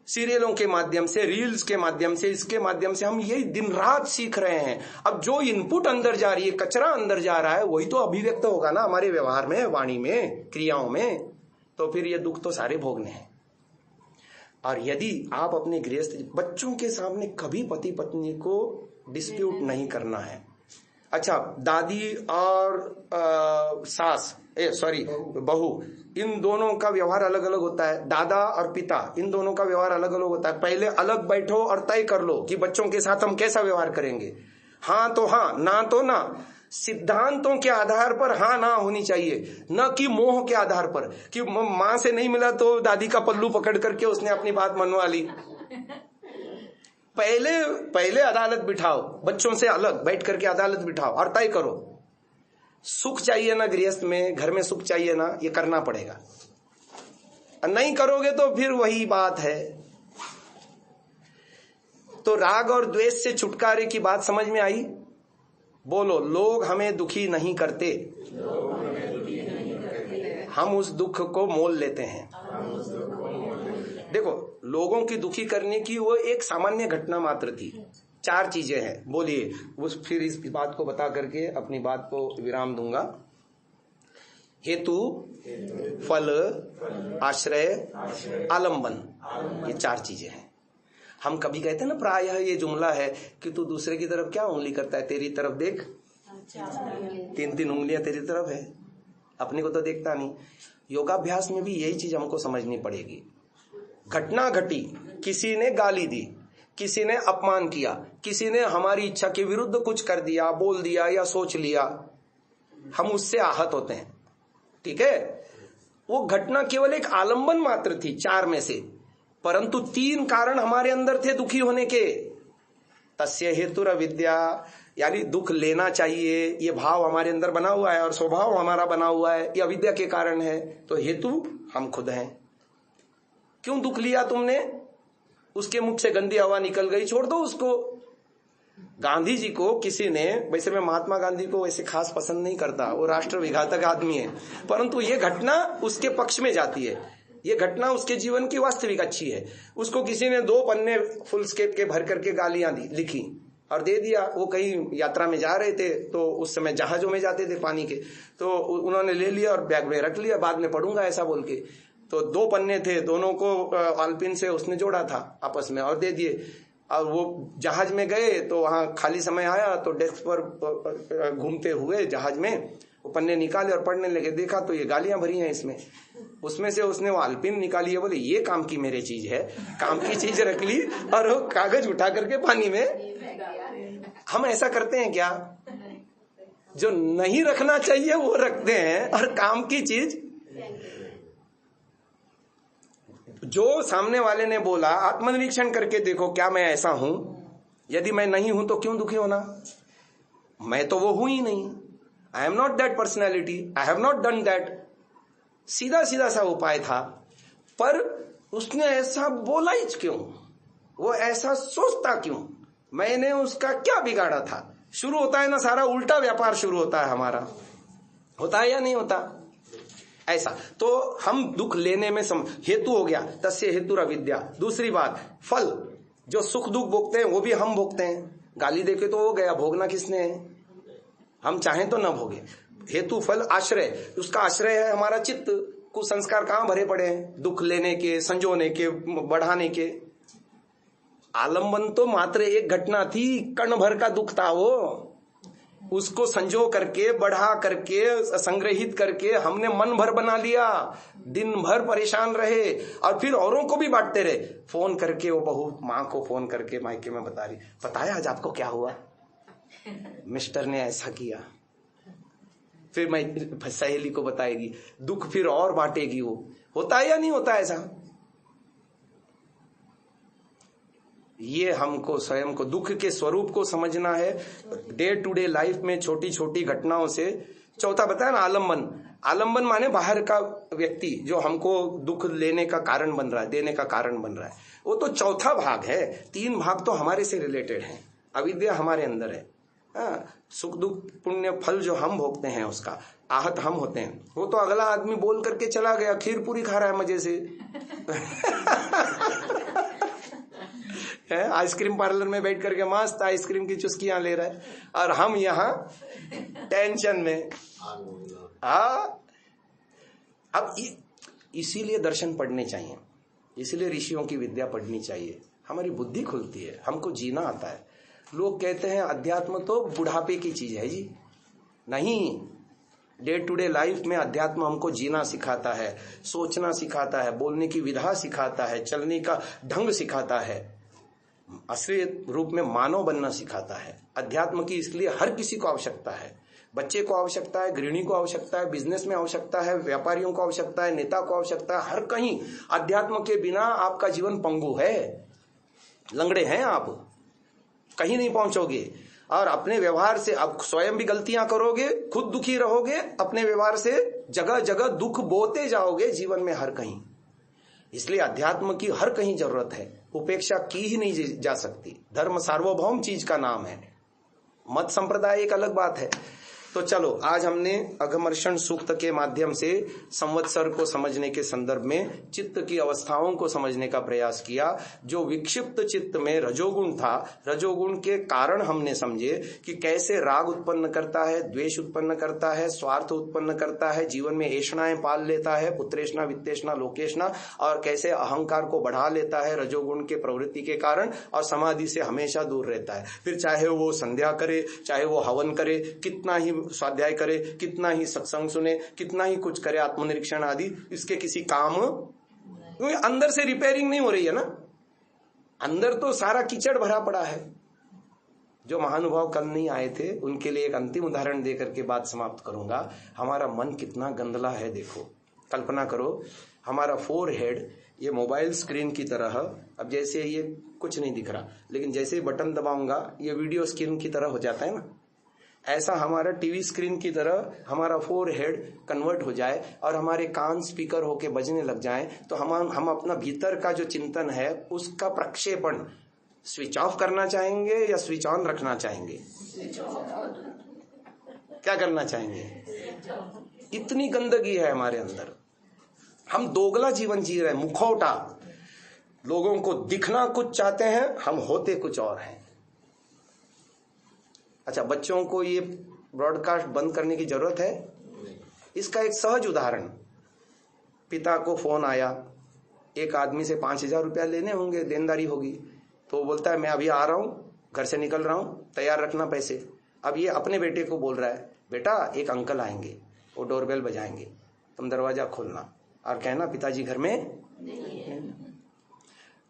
सीरियलों के माध्यम से, रील्स के माध्यम से, इसके माध्यम से हम यही दिन रात सीख रहे हैं। अब जो इनपुट अंदर जा रही है, कचरा अंदर जा रहा है, वही तो अभिव्यक्त होगा ना हमारे व्यवहार में, वाणी में, क्रियाओं में। तो फिर ये दुख तो सारे भोगने हैं। और यदि आप अपने गृहस्थ बच्चों के सामने कभी पति पत्नी को डिस्प्यूट नहीं करना है। अच्छा, दादी और बहू, इन दोनों का व्यवहार अलग अलग होता है। दादा और पिता, इन दोनों का व्यवहार अलग अलग होता है। पहले अलग बैठो और तय कर लो कि बच्चों के साथ हम कैसा व्यवहार करेंगे। हाँ तो हाँ, ना तो ना, सिद्धांतों के आधार पर हाँ ना होनी चाहिए, न कि मोह के आधार पर कि माँ से नहीं मिला तो दादी का पल्लू पकड़ करके उसने अपनी बात मनवा ली। पहले अदालत बिठाओ, बच्चों से अलग बैठ करके अदालत बिठाओ और तय करो। सुख चाहिए ना गृहस्थ में, घर में सुख चाहिए ना, ये करना पड़ेगा। नहीं करोगे तो फिर वही बात है। तो राग और द्वेष से छुटकारे की बात समझ में आई? बोलो, लोग हमें दुखी नहीं करते, हम उस दुख को मोल लेते हैं। देखो, लोगों की दुखी करने की वो एक सामान्य घटना मात्र थी। 4 चीजें हैं, बोलिए। उस फिर इस बात को बता करके अपनी बात को विराम दूंगा। हेतु, फल, आश्रय, आलंबन, ये 4 चीजें हैं। हम कभी कहते हैं ना, प्रायः ये जुमला है कि तू दूसरे की तरफ क्या उंगली करता है, तेरी तरफ देख, 3-3 उंगलियां तेरी तरफ है, अपने को तो देखता नहीं। योगाभ्यास में भी यही चीज हमको समझनी पड़ेगी। घटना घटी, किसी ने गाली दी, किसी ने अपमान किया, किसी ने हमारी इच्छा के विरुद्ध कुछ कर दिया, बोल दिया या सोच लिया, हम उससे आहत होते हैं, ठीक है। वो घटना केवल एक आलंबन मात्र थी 4 में से, परंतु 3 कारण हमारे अंदर थे दुखी होने के। तस्य हेतुर अविद्या, यानी दुख लेना चाहिए, ये भाव हमारे अंदर बना हुआ है और स्वभाव हमारा बना हुआ है, ये अविद्या के कारण है। तो हेतु हम खुद हैं। क्यों दुख लिया तुमने? उसके मुख से गंदी हवा निकल गई, छोड़ दो उसको। गांधी जी को किसी ने, वैसे मैं महात्मा गांधी को वैसे खास पसंद नहीं करता, वो राष्ट्र विघातक आदमी है, परंतु ये घटना उसके पक्ष में जाती है, ये घटना उसके जीवन की वास्तविक अच्छी है। उसको किसी ने 2 पन्ने फुल स्केप के भर करके गालियां लिखी और दे दिया। वो कहीं यात्रा में जा रहे थे, तो उस समय जहाजों में जाते थे पानी के, तो उन्होंने ले लिया और बैग में रख लिया, बाद में पढ़ूंगा ऐसा बोल के। तो 2 पन्ने थे, दोनों को आलपिन से उसने जोड़ा था आपस में और दे दिए। और वो जहाज में गए तो वहां खाली समय आया तो डेस्क पर घूमते हुए जहाज में वो पन्ने निकाले और पढ़ने लगे, देखा तो ये गालियां भरी हैं इसमें। उसमें से उसने वो आलपिन निकाली है, बोले ये काम की मेरे चीज है, काम की चीज रख ली और वो कागज उठा करके पानी में। हम ऐसा करते हैं क्या? जो नहीं रखना चाहिए वो रखते हैं और काम की चीज। जो सामने वाले ने बोला, आत्मनिरीक्षण करके देखो, क्या मैं ऐसा हूं? यदि मैं नहीं हूं तो क्यों दुखी होना? मैं तो वो हूं ही नहीं। I am not that personality, I have not done that. सीधा सीधा सा उपाय था, पर उसने ऐसा बोला ही क्यों? वो ऐसा सोचता क्यों? मैंने उसका क्या बिगाड़ा था? शुरू होता है ना सारा उल्टा व्यापार शुरू होता है हमारा, होता है या नहीं होता? ऐसा तो हम दुख लेने में हेतु हो गया, तस्य हेतुर अविद्या। दूसरी बात, फल, जो सुख दुख भोगते हैं वो भी हम भोगते हैं। गाली देके तो हो गया, भोगना किसने है? हम चाहें तो न भोगे। हेतु फल आश्रय, उसका आश्रय है हमारा चित्त। कुसंस्कार कहां भरे पड़े हैं? दुख लेने के, संजोने के, बढ़ाने के। आलंबन तो मात्र एक घटना थी, कण भर का दुख था वो। उसको संजो करके, बढ़ा करके, संग्रहित करके हमने मन भर बना लिया। दिन भर परेशान रहे और फिर औरों को भी बांटते रहे। फोन करके वो बहू माँ को फोन करके मायके में बता रही, पता है आज आपको क्या हुआ? मिस्टर ने ऐसा किया। फिर मैं सहेली को बताएगी, दुख फिर और बांटेगी वो। होता है या नहीं होता ऐसा? ये हमको स्वयं को, दुख के स्वरूप को समझना है। डे टू डे लाइफ में छोटी छोटी घटनाओं से। चौथा बताया ना, आलंबन। आलंबन माने बाहर का व्यक्ति जो हमको दुख लेने का कारण बन रहा है, देने का कारण बन रहा है, वो तो चौथा भाग है। 3 भाग तो हमारे से रिलेटेड है। अविद्या हमारे अंदर है, सुख दुख पुण्य फल जो हम भोगते हैं उसका आहत हम होते हैं। वो तो अगला आदमी बोल करके चला गया, खीर पूरी खा रहा है मजे से। आइसक्रीम पार्लर में बैठ करके मस्त आइसक्रीम की चुस्कियां ले रहा है और हम यहाँ टेंशन में। अब इसीलिए दर्शन पढ़ने चाहिए, इसीलिए ऋषियों की विद्या पढ़नी चाहिए। हमारी बुद्धि खुलती है, हमको जीना आता है। लोग कहते हैं अध्यात्म तो बुढ़ापे की चीज है जी। नहीं, डे टू डे लाइफ में अध्यात्म हमको जीना सिखाता है, सोचना सिखाता है, बोलने की विधा सिखाता है, चलने का ढंग सिखाता है, असली रूप में मानव बनना सिखाता है। अध्यात्म की इसलिए हर किसी को आवश्यकता है। बच्चे को आवश्यकता है, गृहिणी को आवश्यकता है, बिजनेस में आवश्यकता है, व्यापारियों को आवश्यकता है, नेता को आवश्यकता है। हर कहीं अध्यात्म के बिना आपका जीवन पंगु है, लंगड़े हैं आप, कहीं नहीं पहुंचोगे। और अपने व्यवहार से आप स्वयं भी गलतियां करोगे, खुद दुखी रहोगे, अपने व्यवहार से जगह जगह दुख बोते जाओगे जीवन में हर कहीं। इसलिए अध्यात्म की हर कहीं जरूरत है, उपेक्षा की ही नहीं जा सकती। धर्म सार्वभौम चीज का नाम है, मत संप्रदाय एक अलग बात है। तो चलो आज हमने अघमर्षण सूक्त के माध्यम से संवत्सर को समझने के संदर्भ में चित्त की अवस्थाओं को समझने का प्रयास किया। जो विक्षिप्त चित्त में रजोगुण था, रजोगुण के कारण हमने समझे कि कैसे राग उत्पन्न करता है, द्वेष उत्पन्न करता है, स्वार्थ उत्पन्न करता है, जीवन में ऐषणाएं पाल लेता है, पुत्रेषणा वित्तेषणा लोकेषणा, और कैसे अहंकार को बढ़ा लेता है रजोगुण के प्रवृत्ति के कारण, और समाधि से हमेशा दूर रहता है। फिर चाहे वो संध्या करे, चाहे वो हवन करे, कितना ही स्वाध्याय करे, कितना ही सत्संग सुने, कितना ही कुछ करे, आत्मनिरीक्षण आदि, इसके किसी काम, क्योंकि अंदर से रिपेयरिंग नहीं हो रही है ना, अंदर तो सारा कीचड़ भरा पड़ा है। जो महानुभाव कल नहीं आए थे उनके लिए एक अंतिम उदाहरण देकर के बात समाप्त करूंगा। हमारा मन कितना गंदला है, देखो कल्पना करो हमारा फोरहेड ये मोबाइल स्क्रीन की तरह, अब जैसे ये कुछ नहीं दिख रहा, लेकिन जैसे ही बटन दबाऊंगा ये वीडियो स्क्रीन की तरह हो जाता है ना, ऐसा हमारा टीवी स्क्रीन की तरह हमारा फोरहेड कन्वर्ट हो जाए और हमारे कान स्पीकर होके बजने लग जाएं, तो हम अपना भीतर का जो चिंतन है उसका प्रक्षेपण स्विच ऑफ करना चाहेंगे या स्विच ऑन रखना चाहेंगे? क्या करना चाहेंगे? इतनी गंदगी है हमारे अंदर, हम दोगला जीवन जी रहे हैं, मुखौटा। लोगों को दिखना कुछ चाहते हैं, हम होते कुछ और हैं। अच्छा, बच्चों को ये ब्रॉडकास्ट बंद करने की जरूरत है? इसका एक सहज उदाहरण, पिता को फोन आया, एक आदमी से 5,000 रुपया लेने होंगे, देनदारी होगी, तो वो बोलता है मैं अभी आ रहा हूं, घर से निकल रहा हूं, तैयार रखना पैसे। अब ये अपने बेटे को बोल रहा है, बेटा एक अंकल आएंगे, वो डोरबेल बजाएंगे, तुम दरवाजा खोलना और कहना पिताजी घर में नहीं।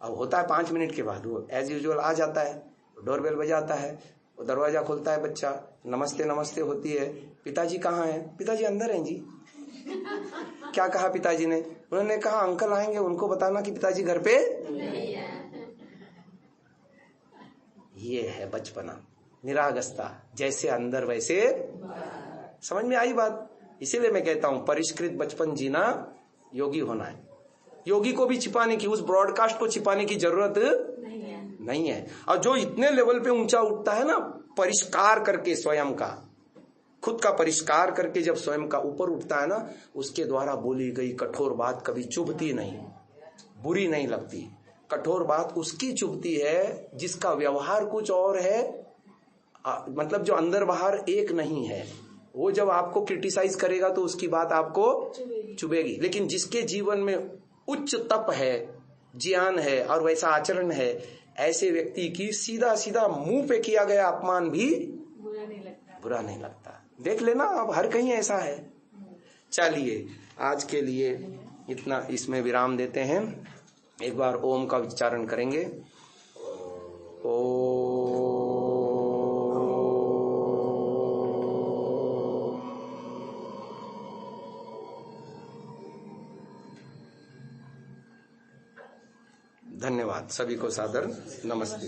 अब होता है 5 मिनट के बाद वो एज यूजुअल आ जाता है, डोरबेल बजाता है, वो दरवाजा खोलता है, बच्चा नमस्ते नमस्ते होती है, पिताजी कहाँ हैं? पिताजी अंदर हैं जी। क्या कहा पिताजी ने? उन्होंने कहा अंकल आएंगे, उनको बताना कि पिताजी घर पे नहीं है। ये है बचपना, निरागसता, जैसे अंदर वैसे। समझ में आई बात? इसीलिए मैं कहता हूं परिष्कृत बचपन जीना योगी होना है। योगी को भी छिपाने की, उस ब्रॉडकास्ट को छिपाने की जरूरत नहीं है। और जो इतने लेवल पे ऊंचा उठता है ना, परिष्कार करके स्वयं का, खुद का परिष्कार करके जब स्वयं का ऊपर उठता है ना, उसके द्वारा बोली गई कठोर बात कभी चुभती नहीं, बुरी नहीं लगती। कठोर बात उसकी चुभती है जिसका व्यवहार कुछ और है, मतलब जो अंदर बाहर एक नहीं है। वो जब आपको क्रिटिसाइज करेगा तो उसकी बात आपको चुभेगी, लेकिन जिसके जीवन में उच्च तप है, ज्ञान है और वैसा आचरण है, ऐसे व्यक्ति की सीधा सीधा मुंह पे किया गया अपमान भी बुरा नहीं लगता। देख लेना, अब हर कहीं ऐसा है। चलिए आज के लिए इतना, इसमें विराम देते हैं। एक बार ओम का उच्चारण करेंगे। ओम। धन्यवाद, सभी को सादर नमस्ते।